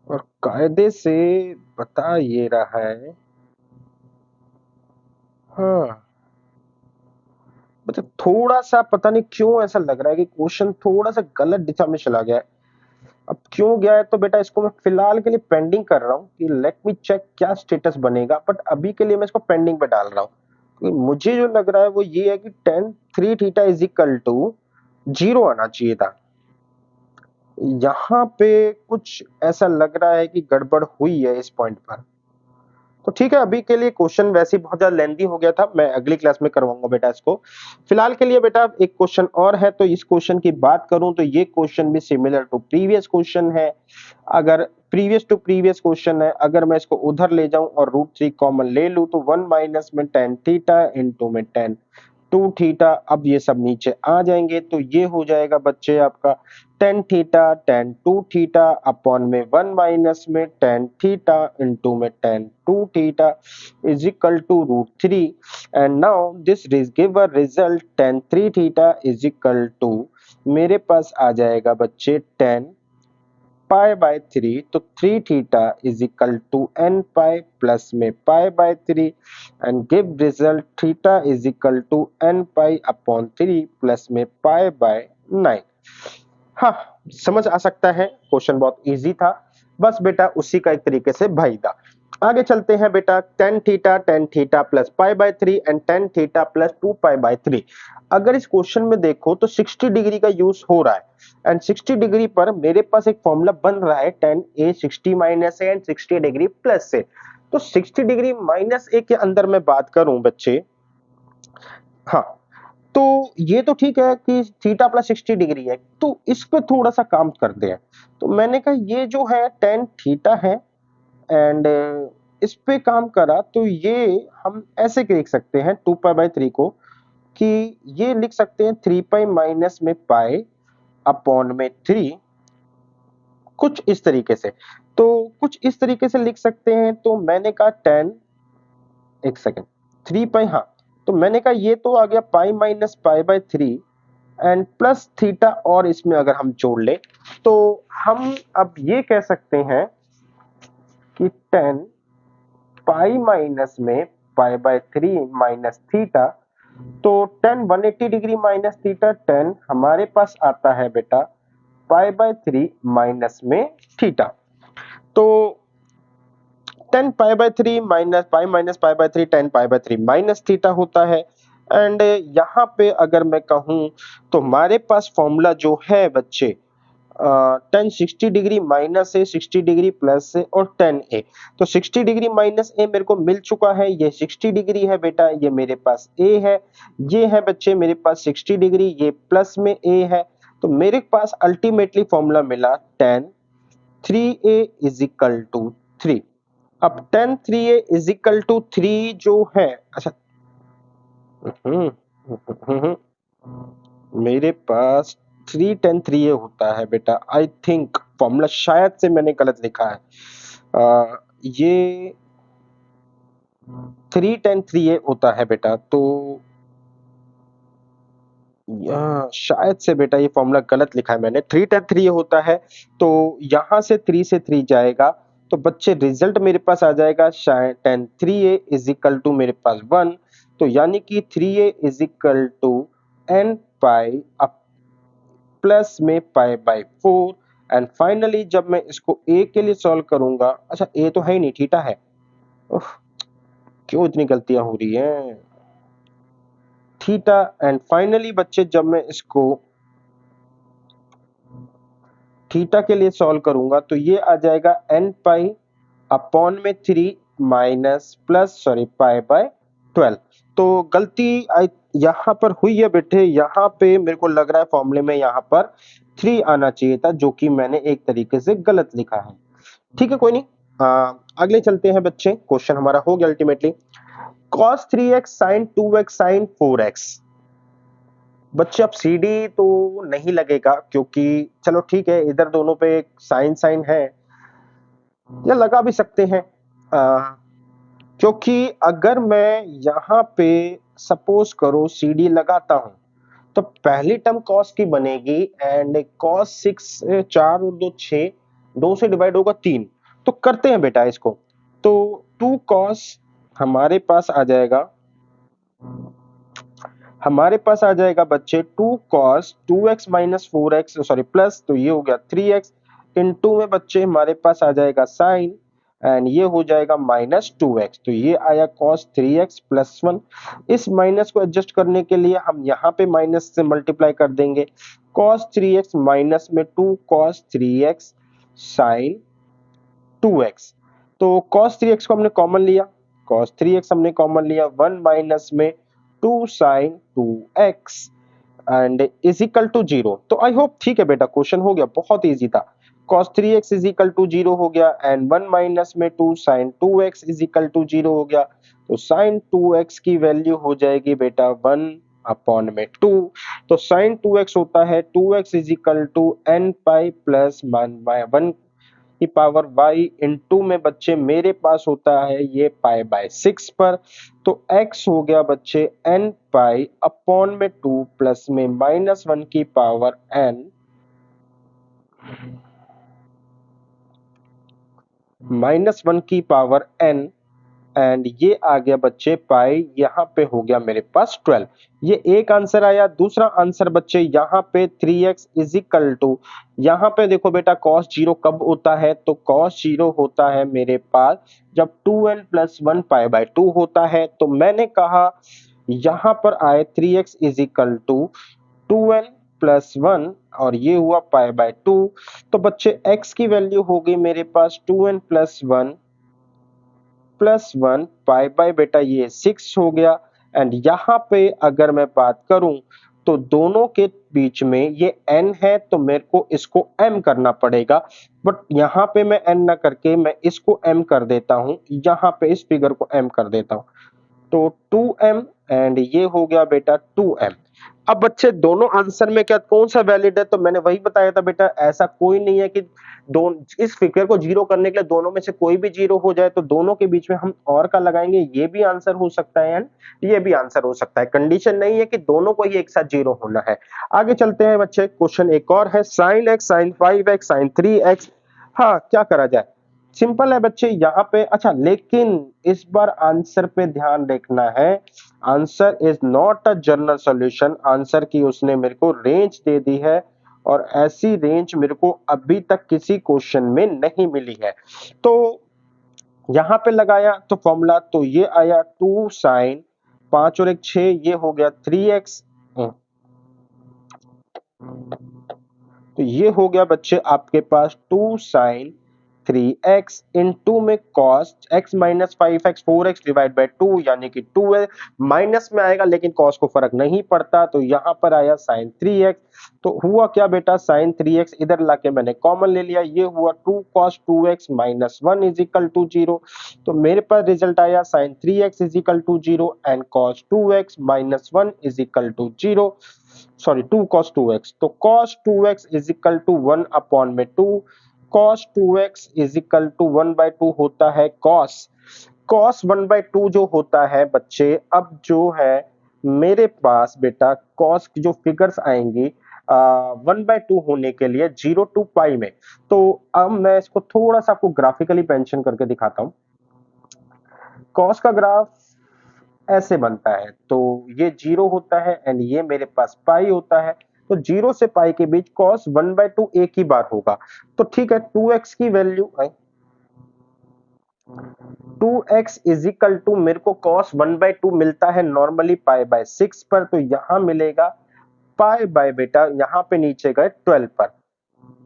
और कायदे से बता ये रहा है, हाँ मतलब थोड़ा सा पता नहीं क्यों ऐसा लग रहा है कि क्वेश्चन थोड़ा सा गलत दिशा में चला गया है। अब क्यों गया है तो बेटा इसको मैं फिलहाल के लिए पेंडिंग कर रहा हूँ कि लेट मी चेक क्या स्टेटस बनेगा, बट अभी के लिए मैं इसको पेंडिंग पे डाल रहा हूँ क्योंकि मुझे जो लग रहा है वो ये है कि tan 3 theta is equal to 0 आना चाहिए था। यहाँ पे कुछ ऐसा लग रहा है कि गड़बड़ हुई है इस पॉइंट पर। तो ठीक है, अभी के लिए क्वेश्चन वैसे ही बहुत ज्यादा लेंथी हो गया था, मैं अगली क्लास में करवाऊंगा बेटा इसको। फिलहाल के लिए बेटा एक क्वेश्चन और है, तो इस क्वेश्चन की बात करूं तो ये क्वेश्चन भी सिमिलर टू प्रीवियस क्वेश्चन है। अगर प्रीवियस टू प्रीवियस क्वेश्चन है, अगर मैं इसको उधर ले जाऊं और √3 कॉमन ले लूं तो 1 माइनस में tan थीटा इनटू में tan 2 थीटा, अब ये सब नीचे आ जाएंगे तो ये हो जाएगा बच्चे आपका tan theta tan 2 theta upon में 1 माइनस में tan थीटा इनटू में tan 2 theta is equal to √3 and now this give a result tan 3 theta is equal to, मेरे पास आ जाएगा बच्चे tan पाई बाय 3, तो 3 theta is equal to n pi plus में pi by 3 and give result theta is equal to n pi upon 3 plus में पाई बाय 9। हाँ, समझ आ सकता है, क्वेश्चन बहुत इजी था, बस बेटा उसी का एक तरीके से भाई था। आगे चलते हैं बेटा, tan theta plus pi by 3 and tan theta plus 2 pi by 3। अगर इस क्वेश्चन में देखो तो 60 डिग्री का यूज हो रहा है एंड 60 डिग्री पर मेरे पास एक फॉर्मूला बन रहा है tan a 60 minus A and 60 degree plus से। तो 60 डिग्री माइनस ए के अंदर मैं बात करूं बच्चे, हाँ, तो ये तो ठीक है कि थीटा प्लस 60 डिग्री है, तो इस पे थोड़ा सा काम करते हैं। तो मैंने कहा ये जो है tan थीटा है एंड इस पे काम करा तो ये हम ऐसे लिख सकते हैं 2 पाई बाय 3 को, कि ये लिख सकते हैं 3 पाई माइनस में पाई अपॉन में 3, कुछ इस तरीके से। तो कुछ इस तरीके से लिख सकते हैं, तो मैंने कहा tan, एक सेकेंड, 3 पाई, हाँ, तो मैंने कहा ये तो आ गया पाई minus pi by 3 and plus theta, और इसमें अगर हम जोड़ ले तो हम अब ये कह सकते हैं कि tan पाई माइनस में पाई बाय 3 माइनस थीटा, तो tan 180 degree minus theta tan हमारे पास आता है बेटा पाई बाय 3 माइनस में थीटा। तो tan pi by 3 minus pi by 3 tan pi by 3 minus theta होता है। एंड यहाँ पे अगर मैं कहूँ तो हमारे पास फॉर्मूला जो है बच्चे tan 60 डिग्री माइनस ए 60 डिग्री प्लस ए और tan ए, तो 60 डिग्री माइनस ए मेरे को मिल चुका है, ये 60 डिग्री है बेटा, ये मेरे पास ए है, ये है बच्चे मेरे पास 60 डिग्री, ये प्लस में ए है, तो मेरे पास अल्टीमेटली फॉर्मूला मिला tan 3a is equal to 3। अब tan 3a is equal to 3 जो है, अच्छा, हम्म, मेरे पास 3 tan 3a होता है बेटा, आई थिंक फॉर्मूला शायद से मैंने गलत लिखा है, ये 3 tan 3a होता है बेटा, तो शायद से बेटा ये फॉर्मूला गलत लिखा है मैंने, 3 tan 3a होता है, तो यहाँ से 3 से 3 जाएगा, तो बच्चे रिजल्ट मेरे पास आ जाएगा tan 3a is equal to मेरे पास 1, तो यानी कि 3a is equal to n pi up plus में पाई बाय 4 एंड फाइनली जब मैं इसको a के लिए सॉल्व करूंगा, अच्छा a तो है ही नहीं, थीटा है, उफ, क्यों इतनी गलतियां हो रही हैं, थीटा, एंड फाइनली बच्चे जब मैं इसको थीटा के लिए सॉल्व करूंगा तो ये आ जाएगा n पाई अपॉन में 3 minus plus sorry pi by 12। तो गलती यहाँ पर हुई है बेटे, यहाँ पे मेरे को लग रहा है फॉर्मूले में यहाँ पर 3 आना चाहिए था, जो कि मैंने एक तरीके से गलत लिखा है। ठीक है, कोई नहीं, अगले चलते हैं बच्चे, क्वेश्चन हमारा हो गया ultimately, cos 3x sin 2x sin 4x। बच्चे अब सीडी तो नहीं लगेगा क्योंकि चलो ठीक है, इधर दोनों पे साइन साइन है, या लगा भी सकते हैं, क्योंकि अगर मैं यहाँ पे सपोज करो सीडी लगाता हूं तो पहली टर्म cos की बनेगी एंड cos 6 4 और 2 6, 2 से डिवाइड होगा 3, तो करते हैं बेटा इसको, तो 2 cos हमारे पास आ जाएगा हमारे पास आ जाएगा बच्चे 2 cos 2x minus 4x sorry plus, तो ये हो गया 3x इनटू में बच्चे हमारे पास आ जाएगा sin एंड ये हो जाएगा माइनस 2x, तो ये आया cos 3x प्लस 1। इस माइनस को एडजस्ट करने के लिए हम यहाँ पे माइनस से मल्टीप्लाई कर देंगे। cos 3x माइनस में 2 cos 3x sin 2x, तो cos 3x को हमने कॉमन लिया, cos 3x हमने कॉमन लिया, 1 माइनस में 2 sin 2x and is equal to 0। तो आई होप ठीक है बेटा, क्वेश्चन हो गया, बहुत इजी था। cos 3x is equal to 0 हो गया एंड 1 माइनस में 2 sin 2x is equal to 0 हो गया, तो sin 2x की वैल्यू हो जाएगी बेटा 1 अपॉन में 2। तो sin 2x होता है 2x is equal to n pi plus 1 की पावर y इनटू में बच्चे मेरे पास होता है ये पाई बाय 6 पर, तो x हो गया बच्चे n पाई अपॉन में 2 प्लस में माइनस 1 की पावर n माइनस 1 की पावर n एंड ये आ गया बच्चे पाई, यहाँ पे हो गया मेरे पास 12। ये एक आंसर आया। दूसरा आंसर बच्चे यहाँ पे 3x इज इक्वल टू, यहाँ पे देखो बेटा cos 0 कब होता है, तो cos 0 होता है मेरे पास जब 2n प्लस 1 पाई बाय 2 होता है। तो मैंने कहा यहाँ पर आए 3x is equal to 2n plus 1 और ये हुआ पाई बाय 2, तो बच्चे x की वैल्यू हो गई मेरे पास 2n plus 1 plus 1 pi bye बेटा ये 6 हो गया। एंड यहाँ पे अगर मैं बात करूं तो दोनों के बीच में ये n है, तो मेरे को इसको m करना पड़ेगा, बट यहाँ पे मैं n ना करके मैं इसको m कर देता हूं, यहाँ पे इस फिगर को m कर देता हूं, तो 2m एंड ये हो गया बेटा 2m। अब बच्चे दोनों आंसर में क्या कौन सा वैलिड है, तो मैंने वही बताया था बेटा, ऐसा कोई नहीं है कि इस फिगर को जीरो करने के लिए दोनों में से कोई भी जीरो हो जाए, तो दोनों के बीच में हम और का लगाएंगे, ये भी आंसर हो सकता है एंड ये भी आंसर हो सकता है। कंडीशन नहीं है कि दोनों को ही एक साथ जीरो होना है। आगे चलते हैं बच्चे, क्वेश्चन एक और है, sin x sin 5x sin 3x। हाँ, क्या करा जाए, सिंपल है बच्चे यहाँ पे। अच्छा, लेकिन इस बार आंसर पे ध्यान रखना है, answer is not a general solution. Answer की उसने मेरे को रेंज दे दी है और ऐसी रेंज मेरे को अभी तक किसी क्वेश्चन में नहीं मिली है। तो यहाँ पे लगाया तो फॉर्मूला, तो ये आया 2 साइन 5 और 1 6, ये हो गया 3x, तो ये हो गया बच्चे आपके पास 2 साइन 3x इनटू में cos x minus 5x 4x divide by 2 यानी कि 2 है, माइनस में आएगा लेकिन cos को फर्क नहीं पड़ता, तो यहाँ पर आया sin 3x। तो हुआ क्या बेटा, sin 3x इधर लाके मैंने कॉमन ले लिया, ये हुआ 2 cos 2x minus 1 is equal to 0, तो मेरे पास रिजल्ट आया sin 3x is equal to 0 and cos 2x minus 1 is equal to 0, sorry 2 cos 2x, तो cos 2x is equal to 1 upon में 2, cos 2x is equal to 1 by 2 होता है cos 1 बाय 2 जो होता है बच्चे, अब जो है मेरे पास बेटा cos की जो फिगर्स आएंगी 1 बाय 2 होने के लिए 0 टू पाई में, तो अब मैं इसको थोड़ा सा आपको ग्राफिकली मेंशन करके दिखाता हूं। cos का ग्राफ ऐसे बनता है, तो ये 0 होता है एंड ये मेरे पास पाई होता है, तो 0 से पाई के बीच cos 1 बाय 2 एक ही बार होगा, तो ठीक है 2x की value 2x is equal to मेरे को cos 1 बाय 2 मिलता है नॉर्मली पाई बाय 6 पर, तो यहां मिलेगा पाई बाय बेटा यहाँ पे नीचे गए 12 पर,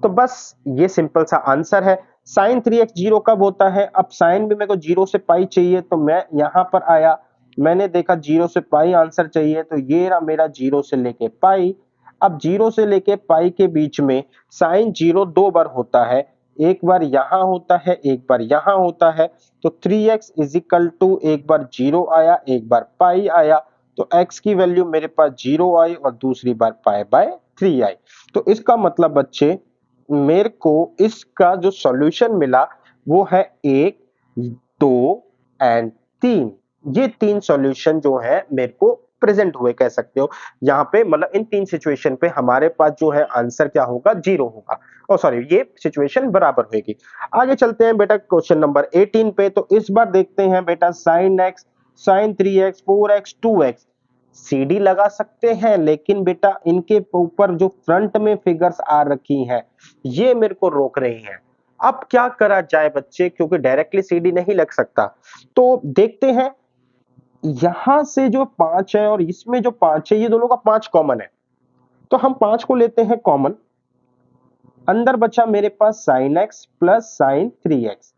तो बस ये सिंपल सा आंसर है। साइन 3x 0 कब होता है, अब साइन भी मेरे को 0 से पाई चाहिए, तो मैं यहां पर आया, मैंने देखा 0 से पाई आंसर चाहिए, तो ये रहा मेरा 0 से लेके पाई। अब 0 से लेके पाई के बीच में साइन 0 दो बार होता है, एक बार यहां होता है एक बार यहां होता है, तो 3x इज इक्वल टू एक बार 0 आया एक बार पाई आया, तो x की वैल्यू मेरे पास 0 आई और दूसरी बार पाई बाय 3 आई। तो इसका मतलब बच्चे मेरे को इसका जो सॉल्यूशन मिला वो है 1 2 एंड 3, ये तीन सॉल्यूशन जो है मेरे को प्रेजेंट हुए कह सकते हो। यहाँ पे मतलब इन तीन सिचुएशन पे हमारे पास जो है आंसर क्या होगा, 0 होगा, और सॉरी ये सिचुएशन बराबर होगी। आगे चलते हैं बेटा क्वेश्चन नंबर 18 पे, तो इस बार देखते हैं बेटा sin x sin 3x 4x 2x, CD लगा सकते हैं, लेकिन बेटा इनके ऊपर जो फ्रंट में फिगर्स आ रखी हैं ये मेरे को रोक रही हैं। अब क्या करा जाए बच्चे, क्योंकि डायरेक्टली सीडी नहीं लग सकता। तो देखते हैं, यहां से जो 5 है और इसमें जो 5 है, ये दोनों का 5 कॉमन है, तो हम 5 को लेते हैं कॉमन। अंदर बचा मेरे पास sin x plus sign 3x।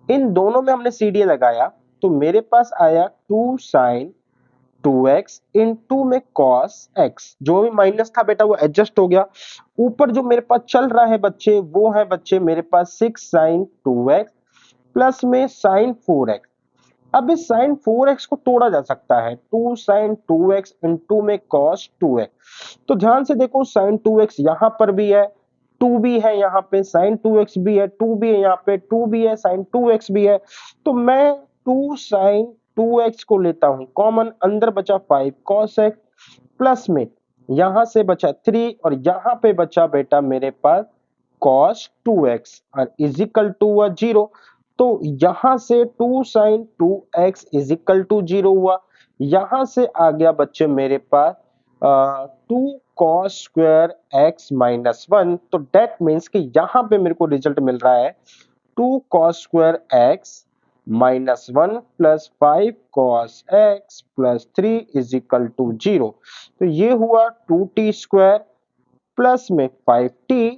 इन दोनों में हमने सीडी लगाया तो मेरे पास आया 2 sin 2x इन 2 में cos x। जो भी माइनस था बेटा वो एडजस्ट हो गया। ऊपर जो मेरे पास चल रहा है बच्चे, वो है बच्चे मेरे पास 6 sin 2x प्लस में sin 4x। अब इस sin 4x को तोड़ा जा सकता है, 2 sin 2x इंटू में cos 2x। तो ध्यान से देखो, sin 2x यहां पर भी है, 2 भी है यहाँ पे, sin 2x भी है, 2 भी है यहाँ पे, 2 भी है, sin 2x भी है। तो मैं 2 sin 2x को लेता हूं कॉमन। अंदर बचा 5 cos x प्लस में यहां से बचा 3 और यहां पे बचा बेटा मेरे पास cos 2x और इज इक्वल टू 0। तो यहां से 2 sin 2x is equal to 0 हुआ। यहां से आ गया बच्चे मेरे पास 2 cos स्क्वायर x माइनस 1। तो डेट मीन्स कि यहां पे मेरे को रिजल्ट मिल रहा है 2 cos square x minus 1 plus 5 cos x plus 3 is equal to 0। तो ये हुआ 2t स्क्वायर प्लस में 5t,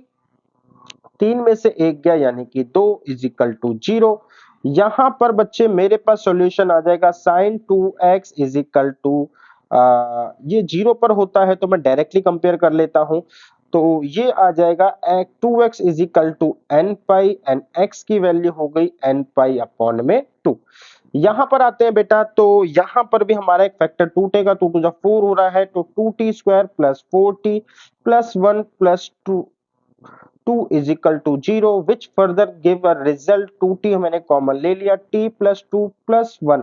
3 में से 1 गया यानी कि 2 इज इक्वल टू 0। यहां पर बच्चे मेरे पास सॉल्यूशन आ जाएगा sin 2x is equal to, ये 0 पर होता है तो मैं डायरेक्टली कंपेयर कर लेता हूं। तो ये आ जाएगा 2x is equal to n pi, and x की वैल्यू हो गई n पाई अपॉन में 2। यहां पर आते हैं बेटा, तो यहां पर भी हमारा एक फैक्टर टूटेगा, 2 टू जा 4 हो रहा है, तो 2t square plus 4t plus 1 plus 2 is equal to 0 which further give a result 2t मैंने कॉमन ले लिया, t plus 2 plus 1,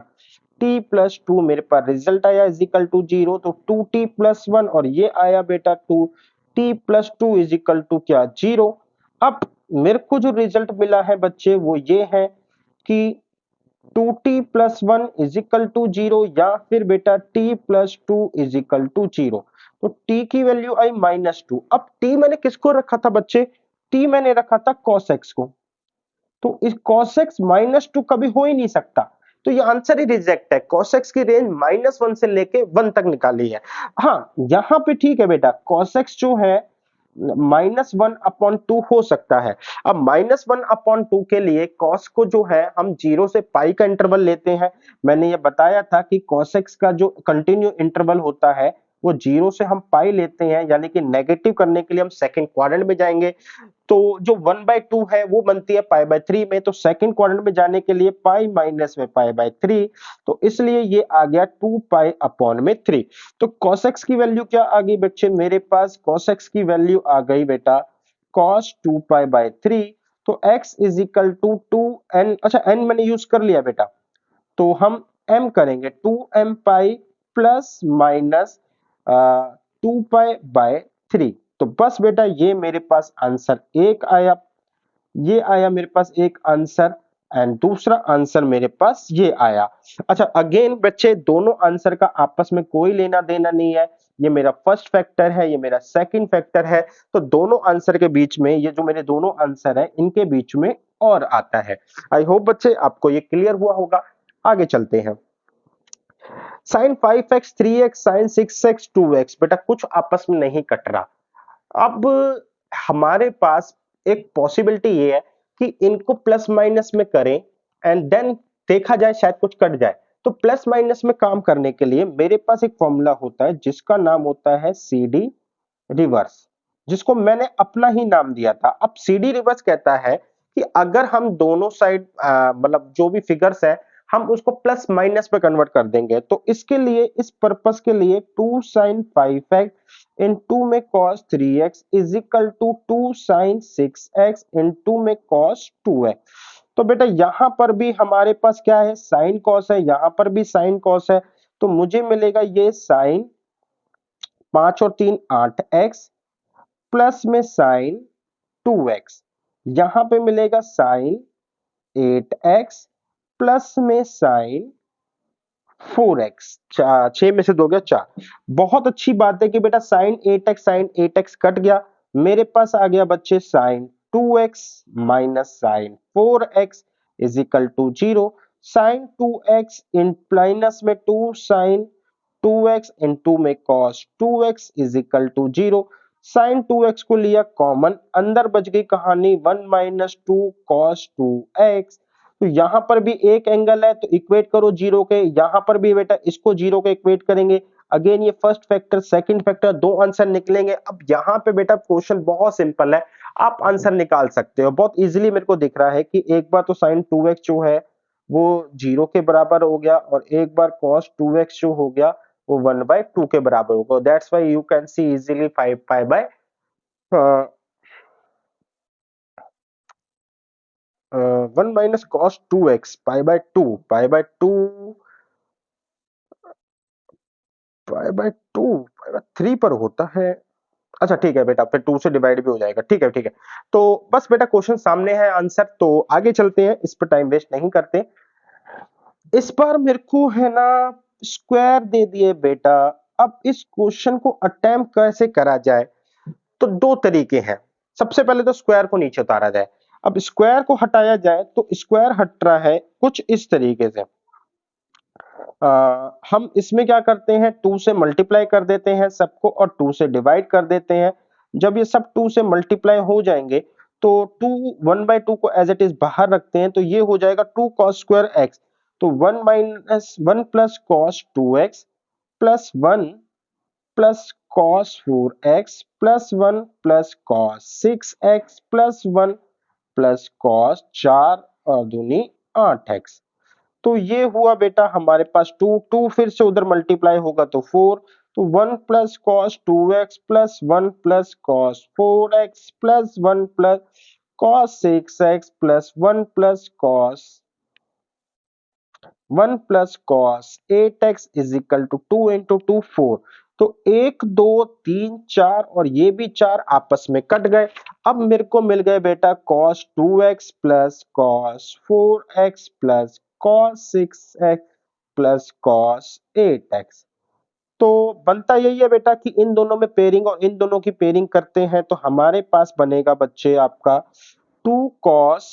t plus 2 मेरे पास रिजल्ट आया इज इक्वल टू 0। तो 2t plus 1 और ये आया बेटा 2t plus 2 is equal to क्या 0। अब मेरे को जो रिजल्ट मिला है बच्चे वो ये है कि 2t plus 1 is equal to 0 या फिर बेटा t plus 2 is equal to 0। तो t की वैल्यू आई -2। अब t मैंने किसको रखा था बच्चे, t मैंने रखा था cos x को। तो इस cos x -2 कभी हो ही नहीं सकता, तो ये आंसर ही रिजेक्ट है। cos x की रेंज -1 से लेके 1 तक निकाली है। हाँ, यहां पे ठीक है बेटा, cos x जो है -1/2 हो सकता है। अब -1/2 के लिए cos को जो है हम 0 से पाई का इंटरवल लेते हैं। मैंने ये बताया था कि cos x का जो कंटिन्यू इंटरवल होता है वो 0 से हम पाई लेते हैं, यानी कि नेगेटिव करने के लिए हम सेकंड क्वाड्रेंट में जाएंगे। तो जो 1/2 है वो बनती है पाई/3 में, तो सेकंड क्वाड्रेंट में जाने के लिए पाई माइनस में पाई/3, तो इसलिए ये आ गया 2 पाई अपॉन में 3। तो cos x की वैल्यू क्या आ गई बच्चे, मेरे पास cos x की वैल्यू आ गई बेटा cos 2 पाई/3। तो x is equal to 2n, अच्छा n मैंने यूज कर लिया बेटा, तो हम m करेंगे 2m पाई प्लस माइनस 2 पाई/3। तो बस बेटा ये मेरे पास आंसर एक आया, ये आया मेरे पास एक आंसर, एंड दूसरा आंसर मेरे पास ये आया। अच्छा, अगेन बच्चे दोनों आंसर का आपस में कोई लेना देना नहीं है। ये मेरा फर्स्ट फैक्टर है, ये मेरा सेकंड फैक्टर है, तो दोनों आंसर के बीच में, ये जो मेरे दोनों आंसर है इनके बीच में और आता है। आई होप बच्चे आपको ये क्लियर हुआ होगा। आगे चलते हैं। sin 5x 3x sin 6x 2x, बेटा कुछ आपस में नहीं कट रहा। अब हमारे पास एक पॉसिबिलिटी ये है कि इनको प्लस माइनस में करें एंड देन देखा जाए शायद कुछ कट जाए। तो प्लस माइनस में काम करने के लिए मेरे पास एक फॉर्मूला होता है जिसका नाम होता है सीडी रिवर्स, जिसको मैंने अपना ही नाम दिया था। अब सीडी रिवर्स कहता है कि अगर हम दोनों साइड मतलब जो भी फिगर्स है हम उसको प्लस माइनस में कन्वर्ट कर देंगे, तो इसके लिए, इस पर्पस के लिए 2 sin 5x इन 2 में cos 3x is equal to 2 sin 6x in 2 में cos 2x। तो बेटा यहां पर भी हमारे पास क्या है, sin cos है, यहां पर भी sin cos है, तो मुझे मिलेगा ये sin 5 और 3 8x प्लस में sin 2x, यहां पे मिलेगा sin 8x प्लस में sin 4x, 6 में से 2 गया 4। बहुत अच्छी बात है कि बेटा sin 8x कट गया, मेरे पास आ गया बच्चे sin 2x minus sin 4x is equal to 0। sin 2x in minus में 2 sin 2x इनटू में cos 2x is equal to 0। sin 2x को लिया कॉमन, अंदर बच गई कहानी 1 माइनस 2 cos 2x। तो यहां पर भी एक एंगल है तो इक्वेट करो जीरो के, यहां पर भी बेटा इसको जीरो के इक्वेट करेंगे। अगेन ये फर्स्ट फैक्टर सेकंड फैक्टर दो आंसर निकलेंगे। अब यहां पे बेटा क्वेश्चन बहुत सिंपल है, आप आंसर निकाल सकते हो बहुत इजीली। मेरे को दिख रहा है कि एक बार तो sin 2x जो है वो जीरो के बराबर हो गया और एक बार cos 2x जो हो गया वो 1/2 के बराबर होगा। That's why you can see easily 5 pi by 1 minus cos 2x pi by 2 pi by 2 pi by 2 pi by 3 पर होता है। अच्छा ठीक है बेटा, फिर 2 से डिवाइड भी हो जाएगा। ठीक है ठीक है। तो बस बेटा क्वेश्चन सामने है, आंसर तो आगे चलते हैं, इस पर टाइम वेस्ट नहीं करते। इस बार मेरे को है ना स्क्वायर दे दिए बेटा। अब इस क्वेश्चन को अटेम्प्ट कैसे करा जाए, तो दो तरीके हैं। सबसे पहले तो स्क्वायर को नीचे उतारा जाए। अब स्क्वायर को हटाया जाए तो स्क्वायर हट रहा है कुछ इस तरीके से। हम इसमें क्या करते हैं, 2 से मल्टीप्लाई कर देते हैं सबको और 2 से डिवाइड कर देते हैं। जब ये सब 2 से मल्टीप्लाई हो जाएंगे तो 2 1/2 को एज इट इज बाहर रखते हैं तो ये हो जाएगा 2 cos स्क्वायर x। तो 1 minus 1 plus cos 2x plus 1 plus cos 4x plus 1 plus cos 6x plus 1 plus cos 4 और दूनी 8x। तो ये हुआ बेटा हमारे पास 2 2 फिर से उधर मल्टीप्लाई होगा तो 4। तो 1 plus cos 2x plus 1 plus cos 4x plus 1 plus cos 6x plus 1 plus cos 1 plus cos 8x is equal to 2 into 2 4। तो 1 2 3 4 और ये भी 4 आपस में कट गए। अब मेरे को मिल गए बेटा cos 2x plus cos 4x plus cos 6x plus cos 8x। तो बनता यही है बेटा कि इन दोनों में पेयरिंग और इन दोनों की पेयरिंग करते हैं तो हमारे पास बनेगा बच्चे आपका 2 cos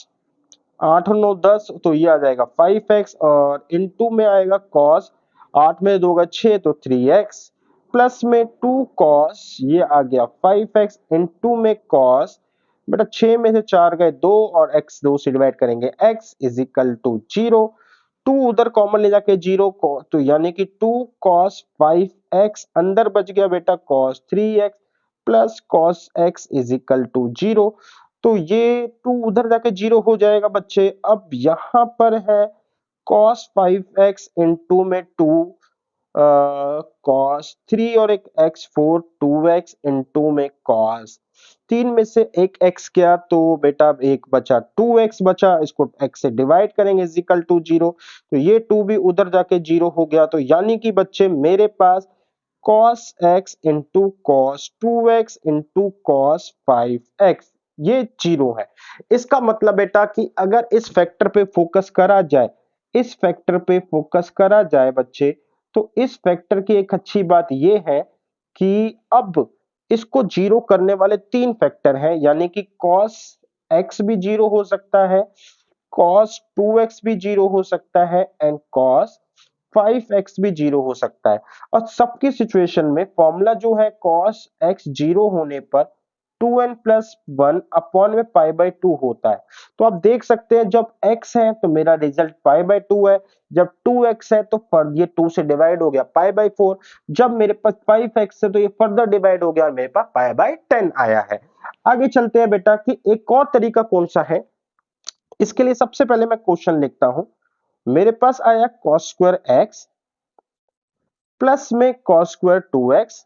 8 और 9 10 तो ये आ जाएगा 5x और इनटू में आएगा cos 8 में 2 का 6 तो 3x प्लस में 2 cos ये आ गया 5x इनटू में cos बेटा 6 में से 4 गए 2 और x 2 से डिवाइड करेंगे x इज इक्वल टू 0। 2 उधर कॉमन ले जाके 0 को तो यानी कि 2 cos 5x अंदर बच गया बेटा cos 3x plus cos x is equal to 0। तो ये 2 उधर जाके 0 हो जाएगा बच्चे। अब यहां पर है cos 5x इनटू में 2 cos 3 और एक x 4 2x इनटू में cos 3 में से एक x गया तो बेटा एक बचा 2x बचा, इसको x से डिवाइड करेंगे इज इक्वल टू 0। तो ये 2 भी उधर जाके 0 हो गया। तो यानी कि बच्चे मेरे पास cos x into cos 2x into cos 5x ये 0 है। इसका मतलब बेटा कि अगर इस फैक्टर पे फोकस करा जाए, इस फैक्टर पे फोकस करा जाए बच्चे, तो इस फैक्टर की एक अच्छी बात ये है कि अब इसको 0 करने वाले 3 फैक्टर हैं, यानी कि cos x भी 0 हो सकता है, cos 2x भी 0 हो सकता है एंड cos 5x भी 0 हो सकता है। और सबकी सिचुएशन में फॉर्मूला जो है cos x 0 होने पर 2n प्लस 1 अपॉन में पाई बाय 2 होता है। तो आप देख सकते हैं जब x है तो मेरा रिजल्ट पाई बाय 2 है, जब 2x है तो ये 2 से डिवाइड हो गया पाई बाय 4, जब मेरे पास 5x है तो ये फर्दर डिवाइड हो गया और मेरे पास पाई बाय 10 आया है। आगे चलते हैं बेटा कि एक और तरीका कौन सा है। इसके लिए सबसे पहले मैं क्वेश्चन लिखता हूं। मेरे पास आया cos स्क्वायर x प्लस में cos square 2x,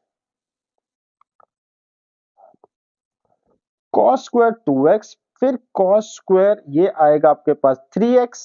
cos square 2x फिर cos स्क्वायर ये आएगा आपके पास 3x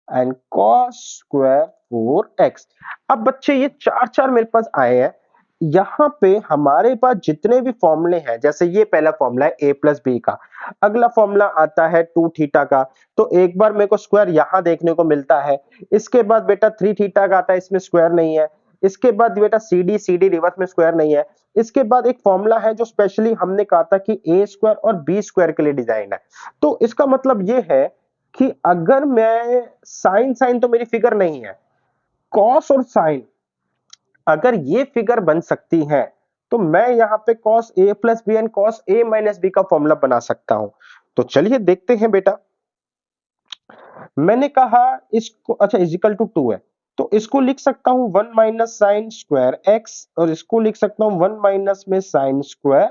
and cos square 4x। अब बच्चे ये चार चार मेरे पास आए हैं, यहाँ पे हमारे पास जितने भी फॉर्मूले हैं, जैसे ये पहला फॉर्मूला है a प्लस बी का, अगला फॉर्मूला आता है 2 थीटा का, तो एक बार मेरे को स्क्वायर यहाँ देखने को मिलता है। इसके बाद बेटा 3 थीटा का आता है, इसमें स्क्वायर नहीं है। इसके बाद बेटा सी डी रिवर्स में स्क्वायर नहीं है। इसके बाद एक फॉर्मूला है जो स्पेशली हमने कहा था कि ए स्क्वायर और बी स्क्वायर के लिए डिजाइन है। तो इसका मतलब ये है कि अगर मैं साइन साइन तो मेरी फिगर नहीं है, कॉस और साइन अगर ये फिगर बन सकती है, तो मैं यहाँ पे cos a plus b and cos a minus b का फॉर्मूला बना सकता हूं। तो चलिए देखते हैं बेटा। मैंने कहा इसको, अच्छा इजिकल टू 2 है, तो इसको लिख सकता हूं 1 माइनस साइन स्क्वायर एक्स, और इसको लिख सकता हूं 1 माइनस में साइन स्क्वायर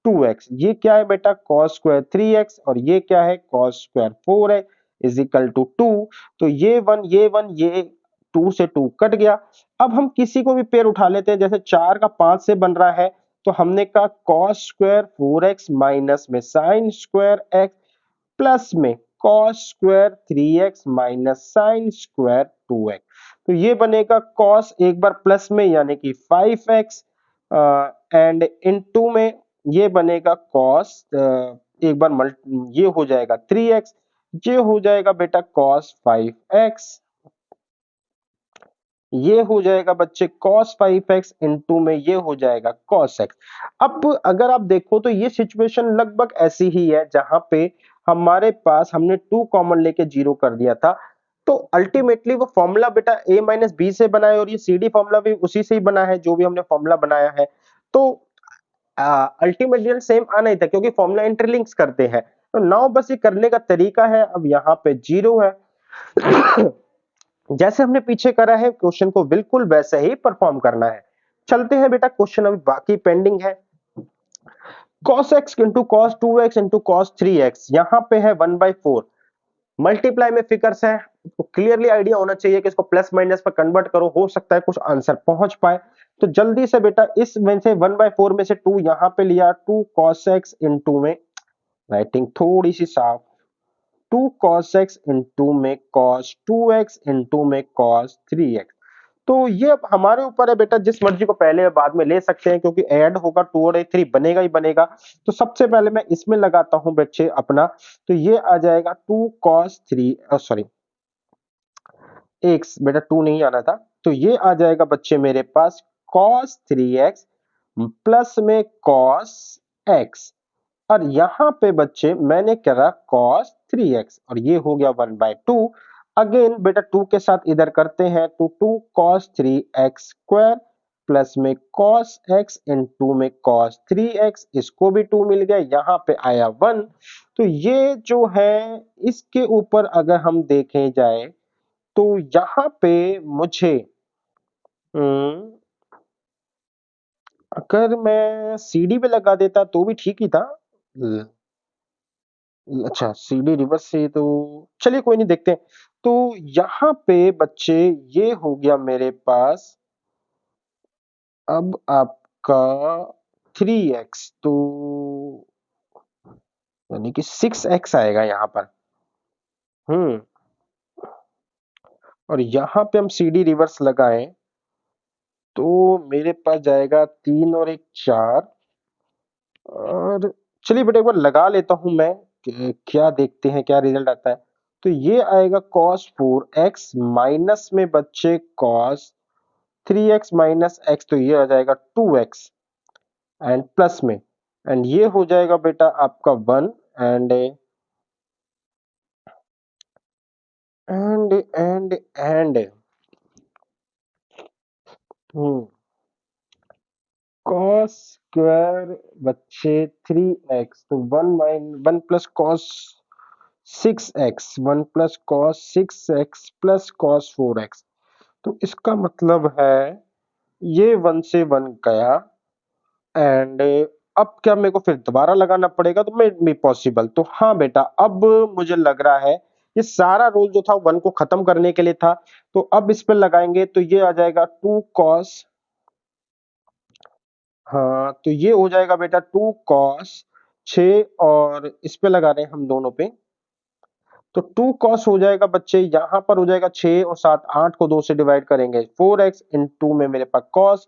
2x। ये क्या है बेटा, cos स्क्वायर 3x, और ये क्या है, cos स्क्वायर 4 है, इजिकल टू 2। तो ये 1 ये 2 से 2 कट गया। अब हम किसी को भी पेयर उठा लेते हैं, जैसे 4 का 5 से बन रहा है, तो हमने कहा cos स्क्वायर 4x माइनस में sin स्क्वायर x प्लस में cos square 3x minus sin square 2x। तो ये बनेगा cos एक बार प्लस में यानी कि 5x एंड इनटू में ये बनेगा cos एक बार ये हो जाएगा 3x, ये हो जाएगा बेटा cos 5x, ये हो जाएगा बच्चे cos 5x इनटू में ये हो जाएगा cos x। अब अगर आप देखो तो ये सिचुएशन लगभग ऐसी ही है जहां पे हमारे पास हमने 2 कॉमन लेके 0 कर दिया था। तो अल्टीमेटली वो फॉर्मूला बेटा a माइनस बी से बना है, और ये सी डी फॉर्मूला भी उसी से ही बना है जो भी हमने फॉर्मूला बनाया है। तो अल्टीमेट रिजल्ट सेम आना ही था, क्योंकि फॉर्मूला इंटरलिंक्स करते हैं। तो नाउ बस ये करने का तरीका है, अब यहाँ पे 0 है जैसे हमने पीछे करा है, क्वेश्चन को बिल्कुल वैसे ही परफॉर्म करना है। चलते हैं बेटा, क्वेश्चन अभी बाकी पेंडिंग है। cos x into cos 2x into cos 3x, यहां पे है 1/4, मल्टीप्लाई में फिगर्स है, तो क्लियरली आइडिया होना चाहिए कि इसको प्लस माइनस पर कन्वर्ट करो, हो सकता है कुछ आंसर पहुंच पाए। तो जल्दी से बेटा इस में से 1/4 में से 2 यहां पे लिया, 2 cos x इंटू में राइटिंग थोड़ी सी साफ, 2 cos x इंटू में cos 2x इंटू में cos 3x। तो ये अब हमारे ऊपर है बेटा, जिस मर्जी को पहले या बाद में ले सकते हैं, क्योंकि ऐड होगा 2 और 3 बनेगा ही बनेगा। तो सबसे पहले मैं इसमें लगाता हूं बच्चे अपना, तो ये आ जाएगा 2 cos 3 सॉरी x, बेटा 2 नहीं आना था, तो ये आ जाएगा बच्चे मेरे पास cos 3x प्लस में cos x, और यहां पे बच्चे मैंने करा cos 3x, और ये हो गया 1/2। अगेन बेटा 2 के साथ इधर करते हैं, तो 2 cos 3x स्क्वायर प्लस में cos x इनटू में cos 3x, इसको भी 2 मिल गया, यहां पे आया 1। तो ये जो है इसके ऊपर अगर हम देखें जाए, तो यहां पे मुझे अगर मैं सीडी पे लगा देता तो भी ठीक ही था। अच्छा सीडी रिवर्स से, तो चलिए कोई नहीं, देखते हैं। तो यहाँ पे बच्चे ये हो गया मेरे पास, अब आपका 3x, तो यानी कि 6x आएगा यहाँ पर। हम्म, और यहाँ पे हम सीडी रिवर्स लगाएं, तो मेरे पास जाएगा 3 और 1 4, और चलिए बेटा एक बार लगा लेता हूं मैं क्या देखते हैं क्या रिजल्ट आता है। तो ये आएगा cos 4x माइनस में बच्चे cos 3x माइनस x, तो ये आ जाएगा 2x एंड प्लस में, एंड ये हो जाएगा बेटा आपका 1 एंड एंड cos स्क्वायर बच्चे 3x, तो 1 plus cos 6x, 1 plus cos 6x plus cos 4x। तो इसका मतलब है ये 1 से 1 गया, एंड अब क्या मेरे को फिर दोबारा लगाना पड़ेगा, तो मे बी पॉसिबल। तो हाँ बेटा, अब मुझे लग रहा है ये सारा रूल जो था 1 को खत्म करने के लिए था। तो अब इस पे लगाएंगे, तो ये आ जाएगा 2 cos, हाँ तो ये हो जाएगा बेटा 2 cos 6, और इस पे लगा रहे हैं हम दोनों पे, तो 2 cos हो जाएगा बच्चे, यहां पर हो जाएगा 6 और 7 8 को 2 से डिवाइड करेंगे 4x इनटू में मेरे पास cos,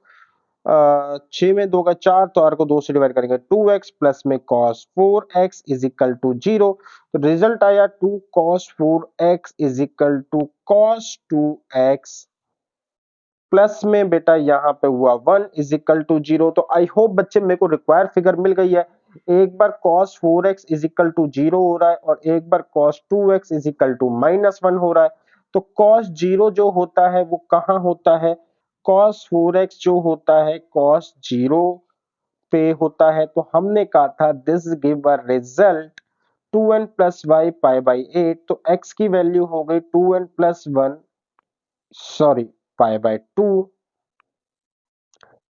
6 में 2 का 4, तो r को 2 से डिवाइड करेंगे 2x प्लस में cos 4x is equal to 0। तो रिजल्ट आया 2 cos 4x is equal to cos 2x plus में बेटा यहाँ पे हुआ 1 इज इक्वल टू 0। तो आई होप बच्चे मेरे को रिक्वायर्ड फिगर मिल गई है। एक बार cos 4x is equal to 0 हो रहा है और एक बार cos 2x is equal to -1 हो रहा है। तो cos 0 जो होता है वो कहाँ होता है? cos 4x जो होता है cos 0 पे होता है। तो हमने कहा था this give a result 2n plus y pi by 8। तो x की वैल्यू हो गई 2n plus 1 sorry pi by 2।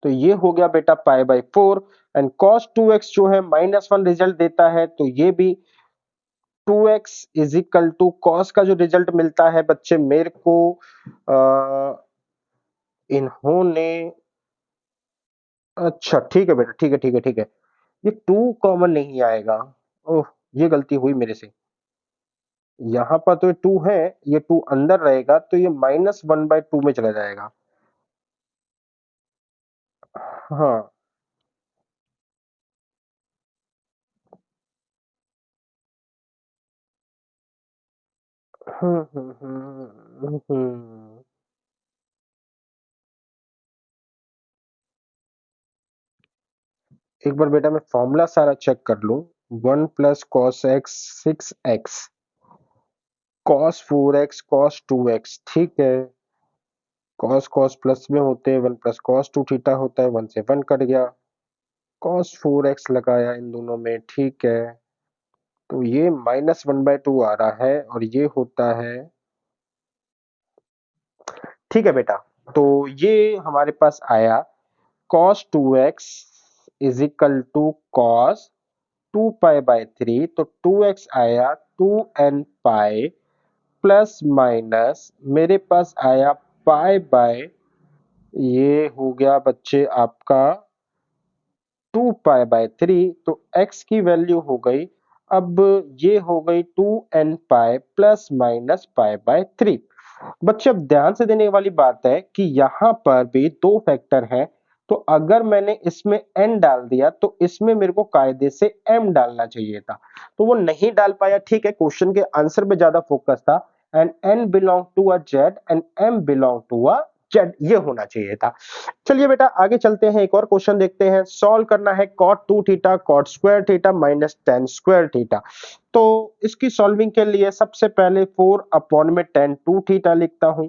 तो ये हो गया बेटा pi by 4 and cos 2x जो है -1 रिजल्ट देता है। तो ये भी 2x is equal to cos का जो रिजल्ट मिलता है बच्चे मेरे को इन्होंने अच्छा ठीक है बेटा, ठीक है ठीक है ठीक है। ये 2 कॉमन नहीं आएगा। ओह, ये गलती हुई मेरे से। यहाँ पर तो ये 2 है, ये 2 अंदर रहेगा तो ये -1/2 में चला जाएगा। हाँ। एक बार बेटा मैं फॉर्मूला सारा चेक कर लूं। 1 plus cos x 6x cos 4x cos 2x ठीक है। कॉस कॉस प्लस में होते हैं 1 प्लस कॉस 2 थीटा होता है 1 से 1 कट गया। कॉस 4x लगाया इन दोनों में ठीक है। तो ये -1/2 आ रहा है और ये होता है ठीक है बेटा। तो ये हमारे पास आया cos 2x is equal to cos 2 pi by 3। तो 2x आया 2n पाई प्लस माइनस मेरे पास आया पाई बाय ये हो गया बच्चे आपका 2 पाई बाय 3। तो x की वैल्यू हो गई अब ये हो गई 2n pi plus minus pi by 3। बच्चे अब ध्यान से देने वाली बात है कि यहाँ पर भी दो फैक्टर हैं। तो अगर मैंने इसमें n डाल दिया तो इसमें मेरे को कायदे से m डालना चाहिए था, तो वो नहीं डाल पाया। ठीक है, क्वेश्चन के आंसर पे ज्यादा फोकस था and n belong to a z and m belong to a z, ये होना चाहिए था। चलिए बेटा आगे चलते हैं, एक और क्वेश्चन देखते हैं। सॉल्व करना है cot 2 theta cot square theta minus tan square theta. तो इसकी सॉल्विंग के लिए सबसे पहले 4 अपॉन में tan 2 थीटा लिखता हूं,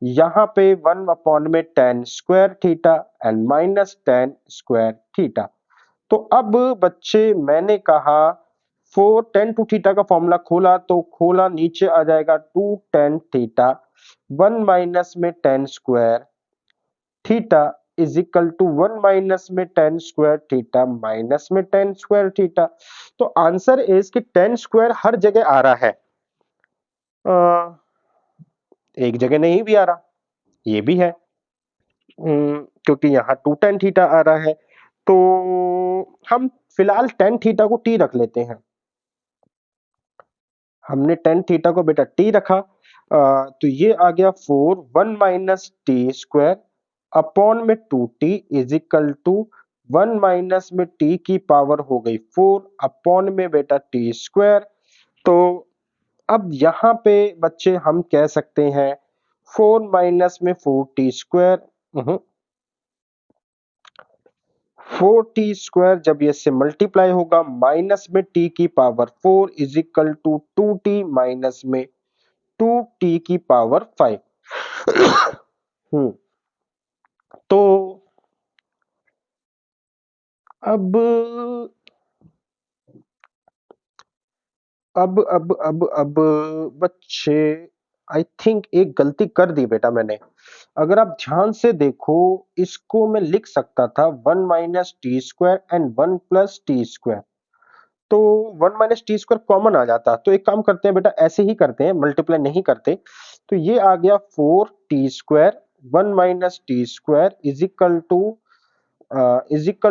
यहां पे 1 अपॉन में tan square theta and minus tan square theta. तो अब बच्चे मैंने कहा 4 tan 2 थीटा का फॉर्मूला खोला तो खोला नीचे आ जाएगा 2 tan थीटा 1 माइनस में tan square theta is equal to 1 minus में tan स्क्वायर थीटा माइनस में tan स्क्वायर थीटा। तो आंसर इज कि tan स्क्वायर हर जगह आ रहा है, एक जगह नहीं भी आ रहा, ये भी है। क्योंकि यहाँ 2 tan थीटा आ रहा है तो हम फिलहाल tan थीटा को t रख लेते हैं। हमने tan थीटा को बेटा t रखा, तो ये आ गया 4 1 माइनस टी स्क्वायर अपॉन में 2t is equal to 1 minus में t की पावर हो गई 4 अपॉन में बेटा t स्क्वायर। तो अब यहाँ पे बच्चे हम कह सकते हैं 4 माइनस में 4t स्क्वायर 4t स्क्वायर जब ये से मल्टीप्लाई होगा माइनस में t की power 4 is equal to 2t minus में 2t की पावर 5। हम्म तो अब अब बच्चे आई थिंक एक गलती कर दी बेटा मैंने। अगर आप ध्यान से देखो इसको मैं लिख सकता था 1 minus t square and 1 plus t square. तो 1 माइनस टी स्क्वायर कॉमन आ जाता, तो एक काम करते हैं बेटा ऐसे ही करते हैं, मल्टीप्लाई नहीं करते। तो ये आ गया 4 t square 1 minus t square is equal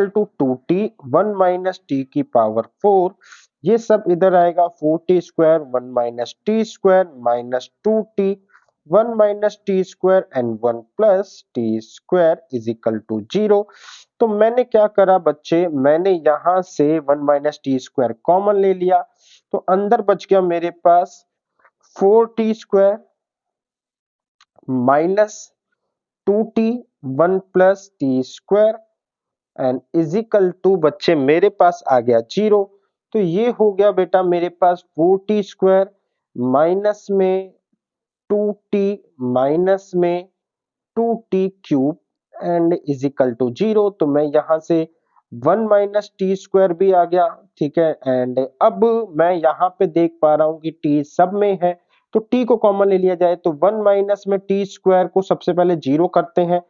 to 2t 1 minus t की पावर 4। ये सब इधर आएगा 4t square 1 minus t square minus 2t 1 minus t square and 1 plus t square is equal to 0। तो मैंने क्या करा बच्चे, मैंने यहां से 1 माइनस टी स्क्वायर कॉमन ले लिया, तो अंदर बच गया मेरे पास 4t square minus 2t 1 plus t square and is equal to बच्चे मेरे पास आ गया 0। तो ये हो गया बेटा मेरे पास 4t स्क्वायर माइनस में 2t माइनस में 2t cube and is equal to 0। तो मैं यहां से 1 माइनस टी स्क्वायर भी आ गया, ठीक है। एंड अब मैं यहां पे देख पा रहा हूं कि t सब में है, तो t को कॉमन ले लिया जाए, तो 1 माइनस में टी स्क्वायर को सबसे पहले 0 करते हैं।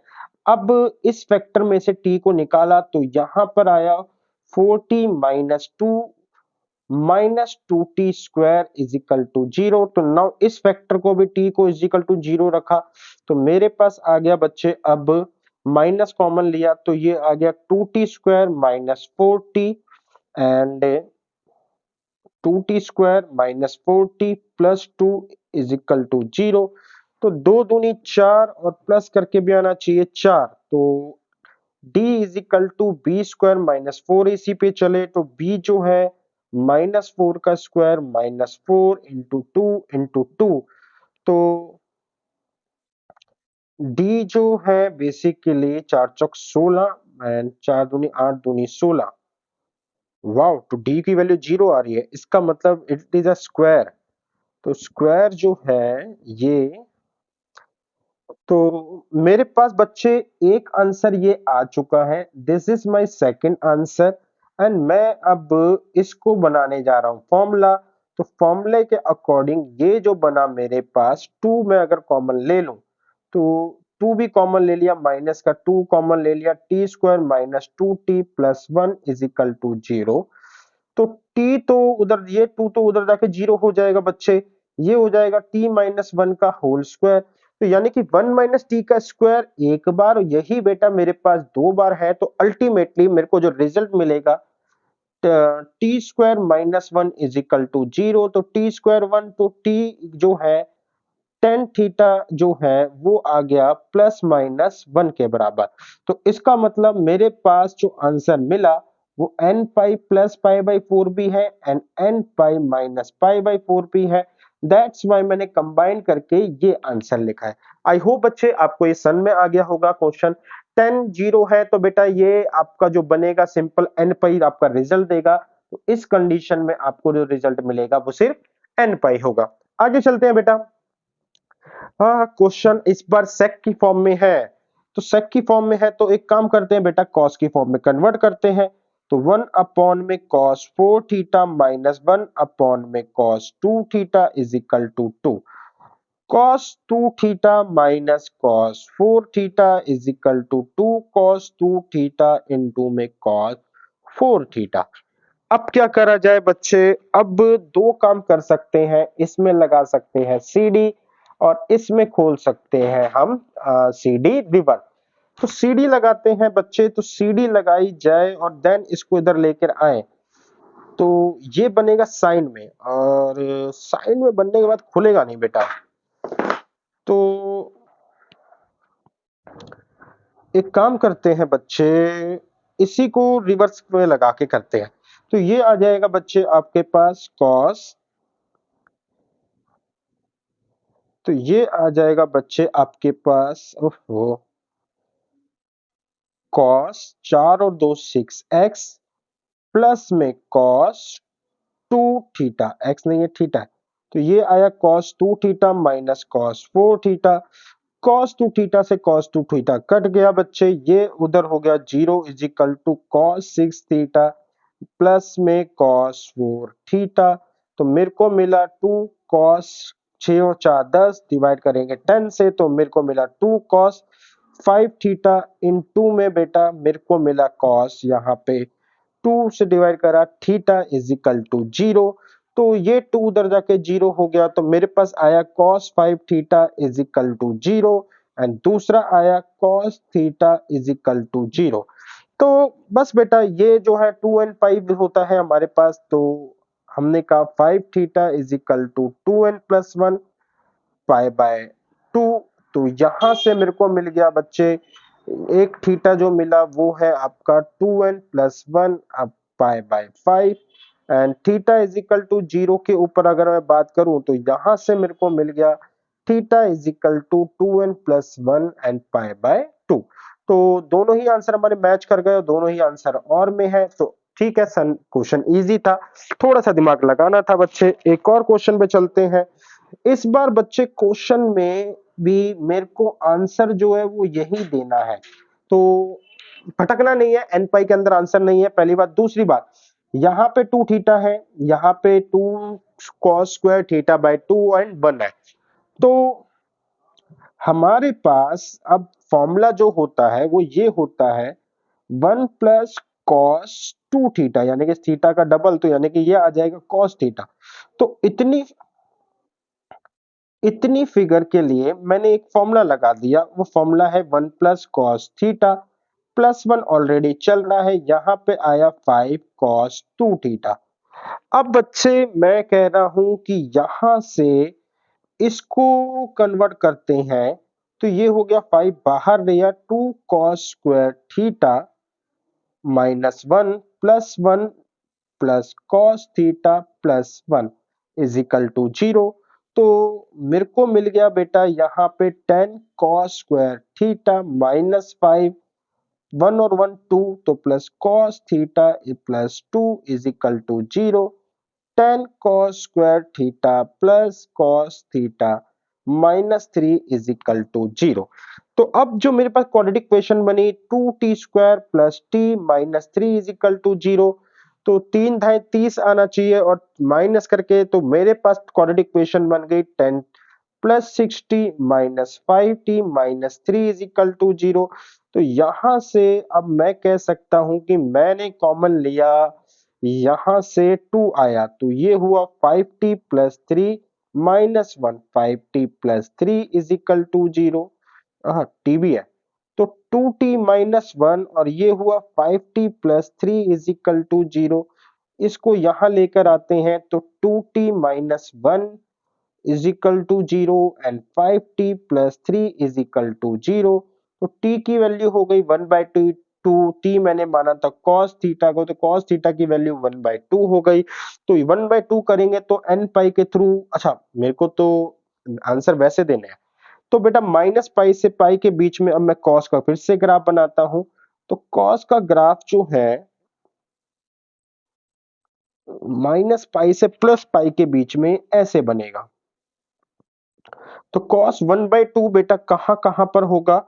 अब इस फैक्टर में से t को निकाला तो यहां पर आया 4t minus 2 minus 2t square is equal to 0। तो नाउ इस फैक्टर को भी t को इज इक्वल टू 0 रखा, तो मेरे पास आ गया बच्चे, अब माइनस कॉमन लिया तो ये आ गया 2t square minus 4t and 2t square minus 4t plus 2 is equal to 0। तो 2 दूनी 4 और प्लस करके भी आना चाहिए 4। तो d is equal to b square minus 4, इसी पे चले तो b जो है माइनस 4 का स्क्वायर माइनस 4 इंटू 2 इंटू 2। तो d जो है बेसिकली 4 चौक 16 एंड 4 दूनी 8 दूनी 16। वाओ, तो d की वैल्यू 0 आ रही है, इसका मतलब इट इज अ स्क्वायर। तो स्क्वायर जो है ये, तो मेरे पास बच्चे एक आंसर ये आ चुका है, this is my second answer. And मैं अब इसको बनाने जा रहा हूं फॉर्मूला। तो फॉर्मूले के अकॉर्डिंग ये जो बना मेरे पास 2 में अगर कॉमन ले लूं, तो 2 भी कॉमन ले लिया, माइनस का 2 कॉमन ले लिया, t square minus 2t plus 1 is equal to 0। तो t तो उधर, ये 2 तो उधर जाके 0 हो जाएगा बच्चे, ये हो जाएगा t माइनस 1 का होल स्क्वायर। तो यानी कि 1 माइनस टी का स्क्वायर एक बार, यही बेटा मेरे पास 2 बार है, तो अल्टीमेटली मेरे को जो रिजल्ट मिलेगा t square minus 1 is equal to 0। तो टी स्क्वायर 1, तो t जो है टेन थीटा जो है वो आ गया प्लस माइनस 1 के बराबर। तो इसका मतलब मेरे पास जो आंसर मिला वो n pi plus pi by 4 भी है and n pi minus pi by 4 भी है। दैट्स वाई मैंने कंबाइन करके ये आंसर लिखा है। आई होप बच्चे आपको ये समझ में आ गया होगा क्वेश्चन। 10 0 है तो बेटा ये आपका जो बनेगा सिंपल n पाई आपका रिजल्ट देगा। तो इस कंडीशन में आपको जो रिजल्ट मिलेगा वो सिर्फ n पाई होगा। आगे चलते हैं बेटा। हाँ, क्वेश्चन इस बार सेक की फॉर्म में है। तो सेक की फॉर्म में है तो एक काम करते हैं बेटा, कॉस की फॉर्म में कन्वर्ट करते हैं। तो 1 अपॉन में कॉस 4 थीटा माइनस 1 अपॉन में cos 2 theta is equal to 2। Cos 2 theta minus cos 4 theta is equal to 2 cos 2 theta into में कॉस 4 थीटा। अब क्या करा जाए बच्चे, अब दो काम कर सकते हैं, इसमें लगा सकते हैं सीडी और इसमें खोल सकते हैं हम सीडी रिवर। तो सीडी लगाते हैं बच्चे, तो सीडी लगाई जाए और देन इसको इधर लेकर आए, तो ये बनेगा साइन में, और साइन में बनने के बाद खुलेगा नहीं बेटा। तो एक काम करते हैं बच्चे, इसी को रिवर्स में लगा के करते हैं। तो ये आ जाएगा बच्चे आपके पास कॉस, तो ये आ जाएगा बच्चे आपके पास, ओहो, कॉस 4 और 2 6x प्लस में कॉस 2 थीटा, x नहीं है थीटा है, तो ये आया cos 2 theta minus cos 4 theta. Cos 2 theta से कॉस 2 थीटा कट गया बच्चे, ये उधर हो गया 0 is equal to cos 6 theta plus में कॉस 4 थीटा। तो मेरे को मिला 2 कॉस, 6 और 4 10, डिवाइड करेंगे 10 से तो मेरे को मिला 2 कॉस 5 थीटा इन 2 में बेटा मेरे को मिला कॉस, यहाँ पे 2 से डिवाइड करा, थीटा इज इक्वल टू 0। तो ये 2 उधर जाके 0 हो गया, तो मेरे पास आया cos 5 theta is equal to 0 and दूसरा आया cos theta is equal to 0। तो बस बेटा ये जो है 2 एंड 5 होता है हमारे पास, तो हमने कहा 5 theta is equal to 2 n plus 1 pi by 2। तो यहां से मेरे को मिल गया बच्चे एक थीटा जो मिला वो है आपका 2n प्लस 1 अब pi by 5 and theta is equal to 0 के ऊपर अगर मैं बात करूं तो यहां से मेरे को मिल गया theta is equal to 2n plus 1 and pi by 2। तो दोनों ही आंसर हमारे मैच कर गए, दोनों ही आंसर और में है। तो ठीक है सन, क्वेश्चन इजी था, थोड़ा सा दिमाग लगाना था बच्चे। एक और क्वेश्चन पे चलते हैं। इस बार बच्चे क्वेश्चन में भी मेरे को आंसर जो है वो यही देना है, तो भटकना नहीं है, एन पाई के अंदर आंसर नहीं है, पहली बात। दूसरी बात, यहाँ पे 2 थीटा है, यहाँ पे 2 cos square theta by 2 and 1 है। तो हमारे पास अब फॉर्मूला जो होता है वो ये होता है 1 प्लस कॉस 2 थीटा, यानी कि थीटा का डबल, तो यानी कि ये आ जाएगा कॉस थीटा। तो इतनी फिगर के लिए मैंने एक फॉर्मूला लगा दिया, वो फॉर्मूला है 1 plus cos theta plus 1 already चल रहा है, यहां पे आया 5 कॉस 2 थीटा। अब बच्चे मैं कह रहा हूं कि यहां से इसको कन्वर्ट करते हैं, तो ये हो गया 5 बाहर लिया 2 cos square theta minus 1 plus 1 plus cos theta plus 1 is equal to 0। तो मेरे को मिल गया बेटा यहाँ पे 10 कॉस स्क्वायर थीटा माइनस 5, 1 और 1 2, तो plus cos theta plus 2 is equal to 0। 10 cos square theta plus cos थीटा माइनस 3 इज इक्वल टू 0। तो अब जो मेरे पास क्वाड्रेटिक इक्वेशन बनी 2t square plus t minus 3 is equal to 0। तो 3 धाए 30 आना चाहिए और माइनस करके तो मेरे पास क्वाड्रेटिक इक्वेशन बन गई 10 plus 6t minus 5t minus 3 is equal to 0। तो यहां से अब मैं कह सकता हूं कि मैंने कॉमन लिया, यहां से 2 आया, तो ये हुआ 5t plus 3 minus 1, 5t plus 3 is equal to 0। हाँ टी भी है, तो 2t माइनस 1 और ये हुआ 5t plus 3 is equal to 0। इसको यहां लेकर आते हैं तो 2t minus 1 is equal to 0 and 5t plus 3 is equal to 0। तो t की वैल्यू हो गई 1 बाई 2, t मैंने माना था cos थीटा को, तो cos थीटा की वैल्यू 1 बाई 2 हो गई। तो 1 बाई 2 करेंगे तो n पाई के थ्रू, अच्छा मेरे को तो आंसर वैसे देने हैं, तो बेटा माइनस पाई से पाई के बीच में अब मैं cos का फिर से ग्राफ बनाता हूं। तो cos का ग्राफ जो है माइनस पाई से प्लस पाई के बीच में ऐसे बनेगा। तो cos 1 बाई 2 बेटा कहां कहां पर होगा,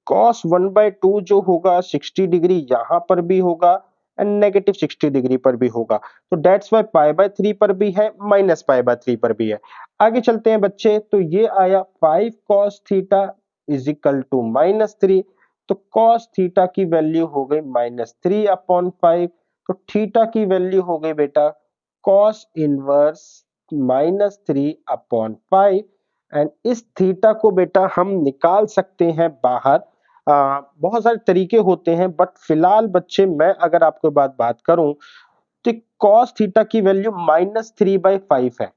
cos 1 बाई 2 जो होगा 60 डिग्री यहां पर भी होगा एंड नेगेटिव 60 डिग्री पर भी होगा। तो दैट्स वाई पाई बाय 3 पर भी है, माइनस पाई बाय 3 पर भी है। आगे चलते हैं बच्चे, तो ये आया 5 cos theta is equal to minus 3। तो cos थीटा की वैल्यू हो गई माइनस 3 अपॉन 5। तो थीटा की वैल्यू हो गई बेटा cos inverse minus 3 upon 5 and इस थीटा को बेटा हम निकाल सकते हैं बाहर। बहुत सारे तरीके होते हैं बट फिलहाल बच्चे मैं अगर आपको बात करूं तो cos थीटा की वैल्यू माइनस 3/5 है।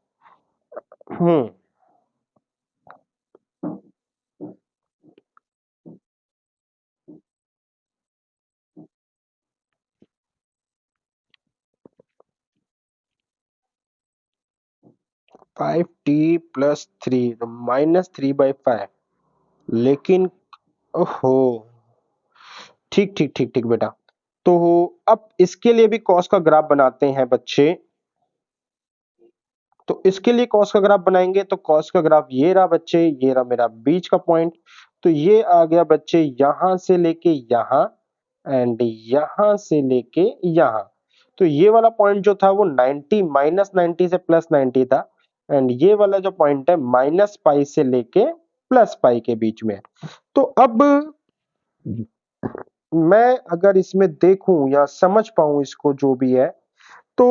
5t प्लस 3 तो माइनस 3/5, लेकिन ओहो, ठीक ठीक ठीक ठीक बेटा। तो अब इसके लिए भी cos का ग्राफ बनाते हैं बच्चे। तो इसके लिए cos का ग्राफ बनाएंगे, तो cos का ग्राफ ये रहा बच्चे, ये रहा मेरा बीच का पॉइंट। तो ये आ गया बच्चे यहां से लेके यहां एंड यहां से लेके यहां। तो ये वाला पॉइंट जो था वो 90 माइनस 90 से प्लस 90 था एंड ये वाला जो पॉइंट है माइनस पाई से लेके प्लस पाई के बीच में है। तो अब मैं अगर इसमें देखूं या समझ पाऊं इसको जो भी है, तो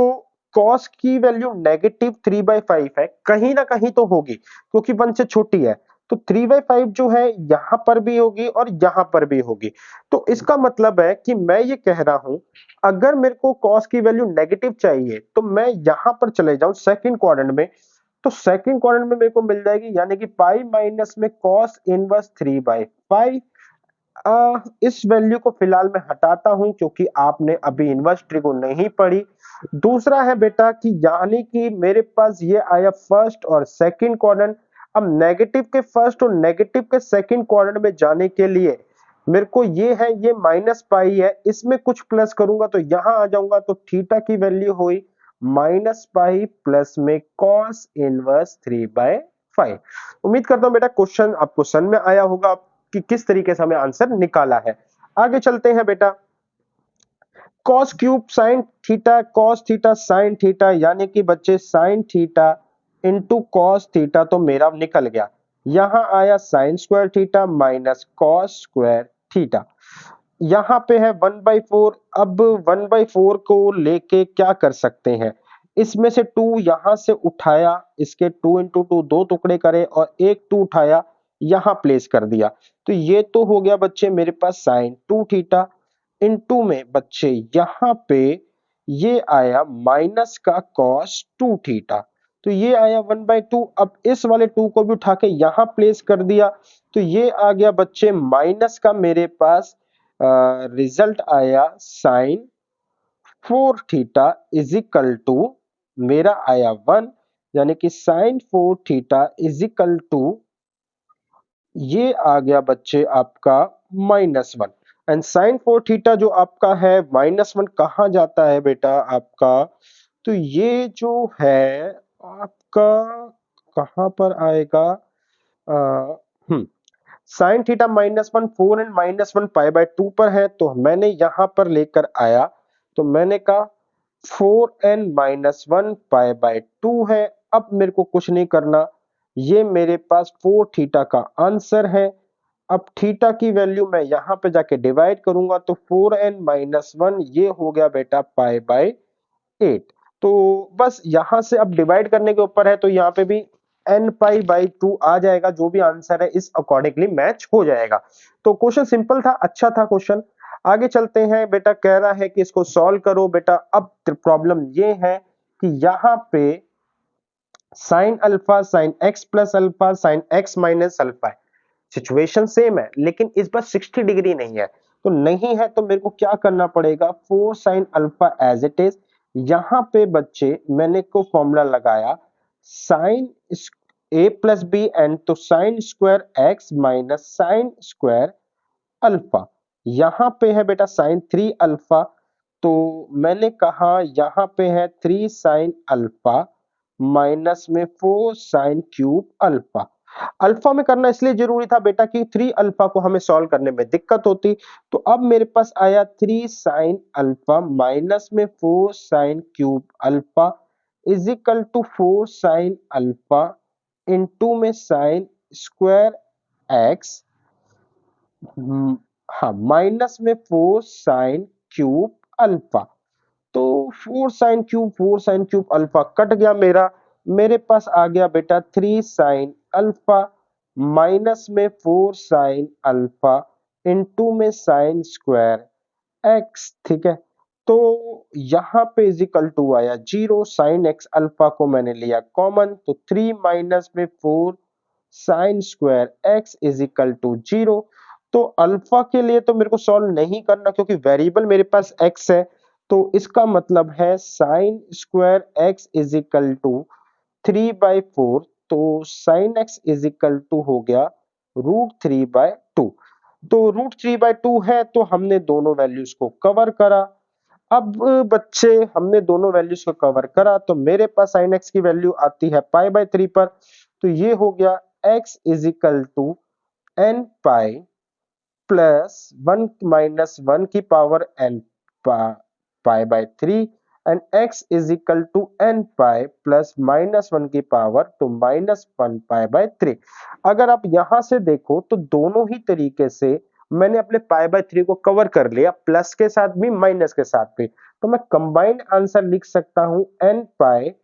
cos की वैल्यू नेगेटिव 3/5 है, कहीं ना कहीं तो होगी क्योंकि 1 से छोटी है। तो 3/5 जो है यहां पर भी होगी और यहां पर भी होगी। तो इसका मतलब है कि मैं ये कह रहा हूं अगर मेरे को cos की वैल्यू नेगेटिव चाहिए तो मैं यहां पर चले जाऊं सेकंड क्वाड्रेंट में, तो सेकंड क्वाड्रेंट में मेरे को मिल जाएगी, यानी कि पाई माइनस में कॉस इनवर्स 3/5। इस वैल्यू को फिलहाल मैं हटाता हूं क्योंकि आपने अभी इनवर्स ट्रिगो नहीं पढ़ी। दूसरा है बेटा कि यानी कि मेरे पास ये आया फर्स्ट और सेकंड क्वाड्रेंट। अब नेगेटिव के फर्स्ट और नेगेटिव के सेकंड क्वाड्रेंट में जाने के लिए मेरे को ये है, ये माइनस पाई है, इसमें कुछ प्लस करूंगा तो यहां आ जाऊंगा, तो थीटा की वैल्यू हुई माइनस पाई प्लस में कॉस इनवर्स 3/5। उम्मीद करता हूं बेटा क्वेश्चन आपको समझ में आया होगा कि किस तरीके से हमें आंसर निकाला है। आगे चलते हैं बेटा। Cos cube sine theta cos theta sine theta, यानी कि बच्चे sine theta into cos theta तो मेरा निकल गया। यहां आया sine square theta minus cos square theta. यहां पे है 1/4। अब 1/4 को लेके क्या कर सकते हैं, इसमें से 2 यहां से उठाया, इसके 2 इंटू 2 दो टुकड़े करे और एक 2 उठाया यहां प्लेस कर दिया, तो ये तो हो गया बच्चे मेरे पास साइन 2 थीटा। इनटू में बच्चे यहां पे ये आया माइनस का कॉस 2 थीटा, तो ये आया 1/2। अब इस वाले 2 को भी उठा के यहां प्लेस कर दिया, तो ये आ गया बच्चे माइनस का मेरे पास रिजल्ट आया sine 4 theta is equal to मेरा आया 1, यानी कि sine 4 theta is equal to ये आ गया बच्चे आपका -1। एंड साइन 4 थीटा जो आपका है -1 कहाँ जाता है बेटा आपका, तो ये जो है आपका कहां पर आएगा, साइन थीटा -1 4 एंड -1 पाई/2 पर है, तो मैंने यहां पर लेकर आया, तो मैंने कहा 4 एंड -1 पाई/2 है। अब मेरे को कुछ नहीं करना, ये मेरे पास 4 थीटा का आंसर है। अब थीटा की वैल्यू मैं यहां पे जाके डिवाइड करूंगा, तो 4 एंड -1 ये हो गया बेटा पाई/8। तो बस यहां से अब डिवाइड करने के ऊपर है, तो यहाँ पे भी n पाई/2 आ जाएगा, जो भी आंसर है इस अकॉर्डिंगली मैच हो जाएगा। तो क्वेश्चन सिंपल था, अच्छा था क्वेश्चन। आगे चलते हैं बेटा, कह रहा है कि इसको सॉल्व करो बेटा। अब प्रॉब्लम ये है कि यहाँ पे sine alpha sine x plus alpha sine x minus alpha है, सिचुएशन सेम है लेकिन इस बार 60 डिग्री नहीं है, तो नहीं है तो मेरे को क्या करना पड़ेगा, 4 sine alpha as it is. यहां पे बच्चे मैंने को फॉर्मूला लगाया sine a plus b n, तो sine square x minus sine square alpha. यहां पे है बेटा साइन 3 अल्फा, तो मैंने कहा यहां पे है 3 साइन अल्फा माइनस में 4 साइन क्यूब अल्फा। अल्फा में करना इसलिए जरूरी था बेटा कि 3 अल्फा को हमें सॉल्व करने में दिक्कत होती, तो अब मेरे पास आया 3 साइन अल्फा माइनस में 4 sine cube alpha is equal to 4 sine alpha into में साइन स्क्वायर एक्स, हाँ माइनस में 4 साइन क्यूब अल्फा। तो 4 साइन क्यूब अल्फा कट गया मेरा, मेरे पास आ गया बेटा 3 साइन अल्फा माइनस में 4 साइन अल्फा इनटू में साइन स्क्वायर एक्स। ठीक है, तो यहां पे इज इक्वल टू आया 0, साइन एक्स अल्फा को मैंने लिया कॉमन, तो 3 माइनस में 4 sine square x is equal to 0। तो अल्फा के लिए तो मेरे को सॉल्व नहीं करना क्योंकि वेरिएबल मेरे पास एक्स है, तो इसका मतलब है sine square x is equal to 3/4, तो sine x is equal to हो गया √3/2। तो √3/2 है, तो हमने दोनों वैल्यूज को कवर करा। अब बच्चे हमने दोनों वैल्यूज को कवर करा, तो मेरे पास साइन एक्स की वैल्यू आती है पाई/3 पर, तो ये हो गया x is equal to N pi plus 1 minus 1 की पावर n पाई/3 and x is equal to N pi plus -1 की पावर तो -1 पाई/3। अगर आप यहां से देखो तो दोनों ही तरीके से मैंने अपने पाई/3 को कवर कर लिया, प्लस के साथ भी माइनस के साथ भी, तो मैं कंबाइंड आंसर लिख सकता हूं एन पाई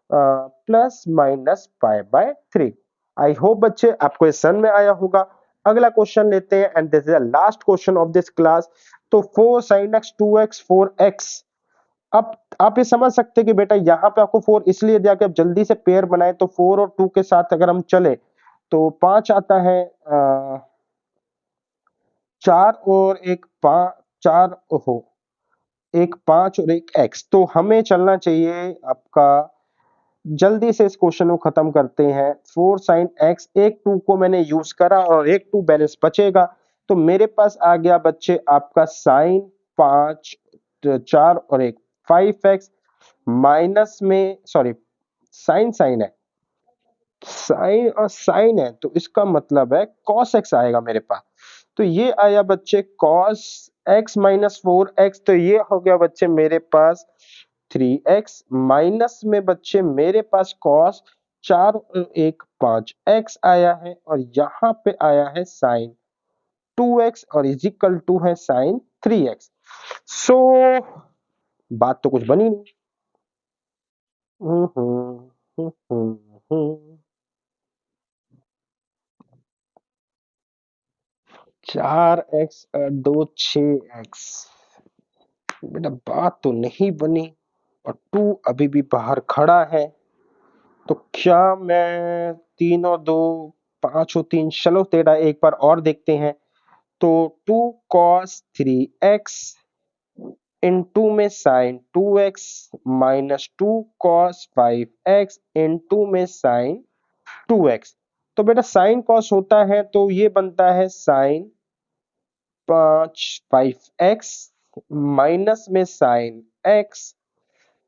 प्लस माइनस पाई/3। आई होप बच्चे आपको ये समझ में आया होगा। अगला क्वेश्चन लेते हैं and this is the last question of this class. तो 4 sin x 2x 4x, अब आप ये समझ सकते हैं कि बेटा यहाँ पे आपको 4 इसलिए दिया कि आप जल्दी से पेयर बनाए, तो 4 और 2 के साथ अगर हम चले तो 5 आता है, 4 और एक 5, 4 हो, एक 5 और एक x, तो हमें चलना चाहिए आपका, जल्दी से इस क्वेश्चन को खत्म करते हैं। 4 sin x, एक 2 को मैंने यूज करा और एक 2 बैलेंस बचेगा, तो मेरे पास आ गया बच्चे आपका साइन 5, 4 और एक 5x, माइनस में सॉरी साइन साइन है, साइन और साइन है, तो इसका मतलब है cos x आएगा मेरे पास। तो ये आया बच्चे cos x माइनस 4x, तो ये हो गया बच्चे मेरे पास 3x, माइनस में बच्चे मेरे पास cos 4 और एक 5x आया है, और यहाँ पे आया है साइन 2x और इज इक्वल टू है साइन 3x। सो बात तो कुछ बनी नहीं। हम्म हम्म हम्म हम्म हम्म। 4x और 2 6x, बेटा बात तो नहीं बनी, और 2 अभी भी बाहर खड़ा है, तो क्या मैं 3 और 2 5 और 3, चलो तेरा एक बार और देखते हैं। तो 2 cos 3x इनटू में sin 2x minus 2 cos 5x into में sin 2x, तो बेटा sin cos होता है तो ये बनता है sin 5x माइनस में sin x,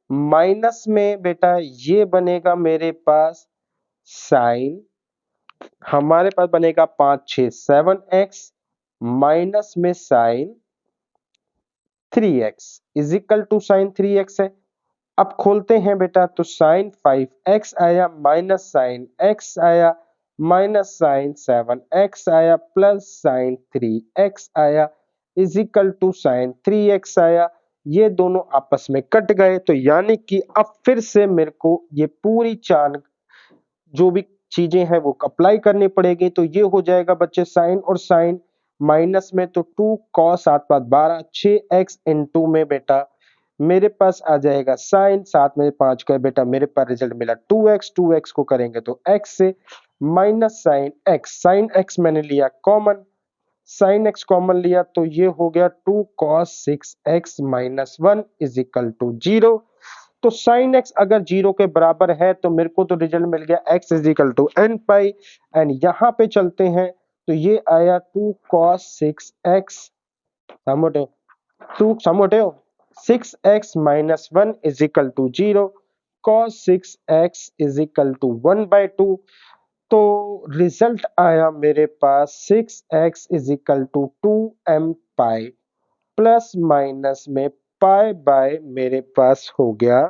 माइनस में बेटा ये बनेगा मेरे पास साइन, हमारे पास बनेगा 5 6 7x माइनस में sine 3x is equal to sine 3x है। अब खोलते हैं बेटा, तो साइन 5x आया, माइनस साइन x आया, माइनस साइन 7x आया, प्लस साइन 3x आया, is equal to sine 3x आया। ये दोनों आपस में कट गए, तो यानी कि अब फिर से मेरे को ये पूरी चाल जो भी चीजें हैं वो अप्लाई करनी पड़ेगी, तो ये हो जाएगा बच्चे साइन और साइन, माइनस में तो 2 cos 7 5 12 6x इनटू में बेटा मेरे पास आ जाएगा साइन, साथ में 5 का बेटा मेरे पास रिजल्ट मिला 2x, 2x को करेंगे तो x से, minus sine x, sine x मैंने लिया कॉमन, साइन x कॉमन लिया तो ये हो गया 2 cos 6x minus 1 is equal to 0। तो साइन x अगर 0 के बराबर है तो मेरे को तो रिजल्ट मिल गया x is equal to n pi, and यहाँ पे चलते हैं तो ये आया 2 cos 6x, समझो 2 समझो 6x minus 1 is equal to 0, cos 6x is equal to 1 by 2, तो रिजल्ट आया मेरे पास 6x is equal to 2m pi, plus minus में पाई बाय मेरे पास हो गया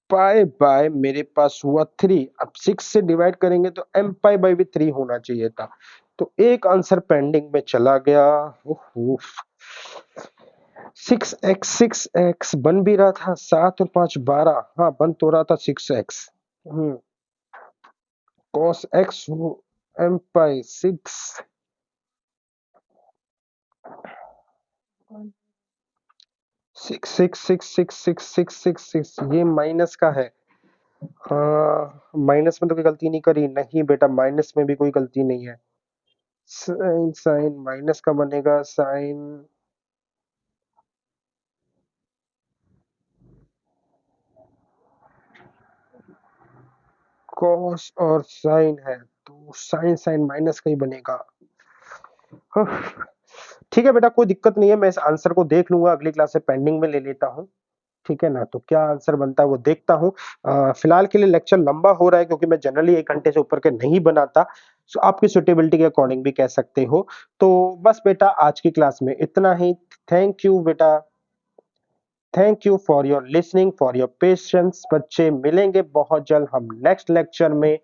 पाई बाय मेरे पास हुआ 3। अब 6 से डिवाइड करेंगे तो m पाई बाय भी 3 होना चाहिए था, तो एक आंसर पेंडिंग में चला गया। 6x बन भी रहा था, 7 और 5 12, हाँ बन तो रहा था 6x, cos x हो m पाई 6, 6 ये माइनस का है, माइनस में तो कोई गलती नहीं करी, नहीं बेटा माइनस में भी कोई गलती नहीं है, साइन साइन माइनस का बनेगा साइन, कॉस और साइन है तो साइन साइन माइनस का ही बनेगा। ठीक है बेटा कोई दिक्कत नहीं है, मैं इस आंसर को देख लूंगा, अगली क्लास से पेंडिंग में ले लेता हूँ, ठीक है ना, तो क्या आंसर बनता है वो देखता हूँ। फिलहाल के लिए लेक्चर लंबा हो रहा है क्योंकि मैं जनरली 1 घंटे से ऊपर के नहीं बनाता, सो आपकी सुटेबिलिटी के अकॉर्डिंग भी कह सकते हो। तो बस बेटा आज की क्लास में इतना ही, थैंक यू बेटा, thank you for your listening, for your patience. बच्चे मिलेंगे बहुत जल्द हम नेक्स्ट लेक्चर में।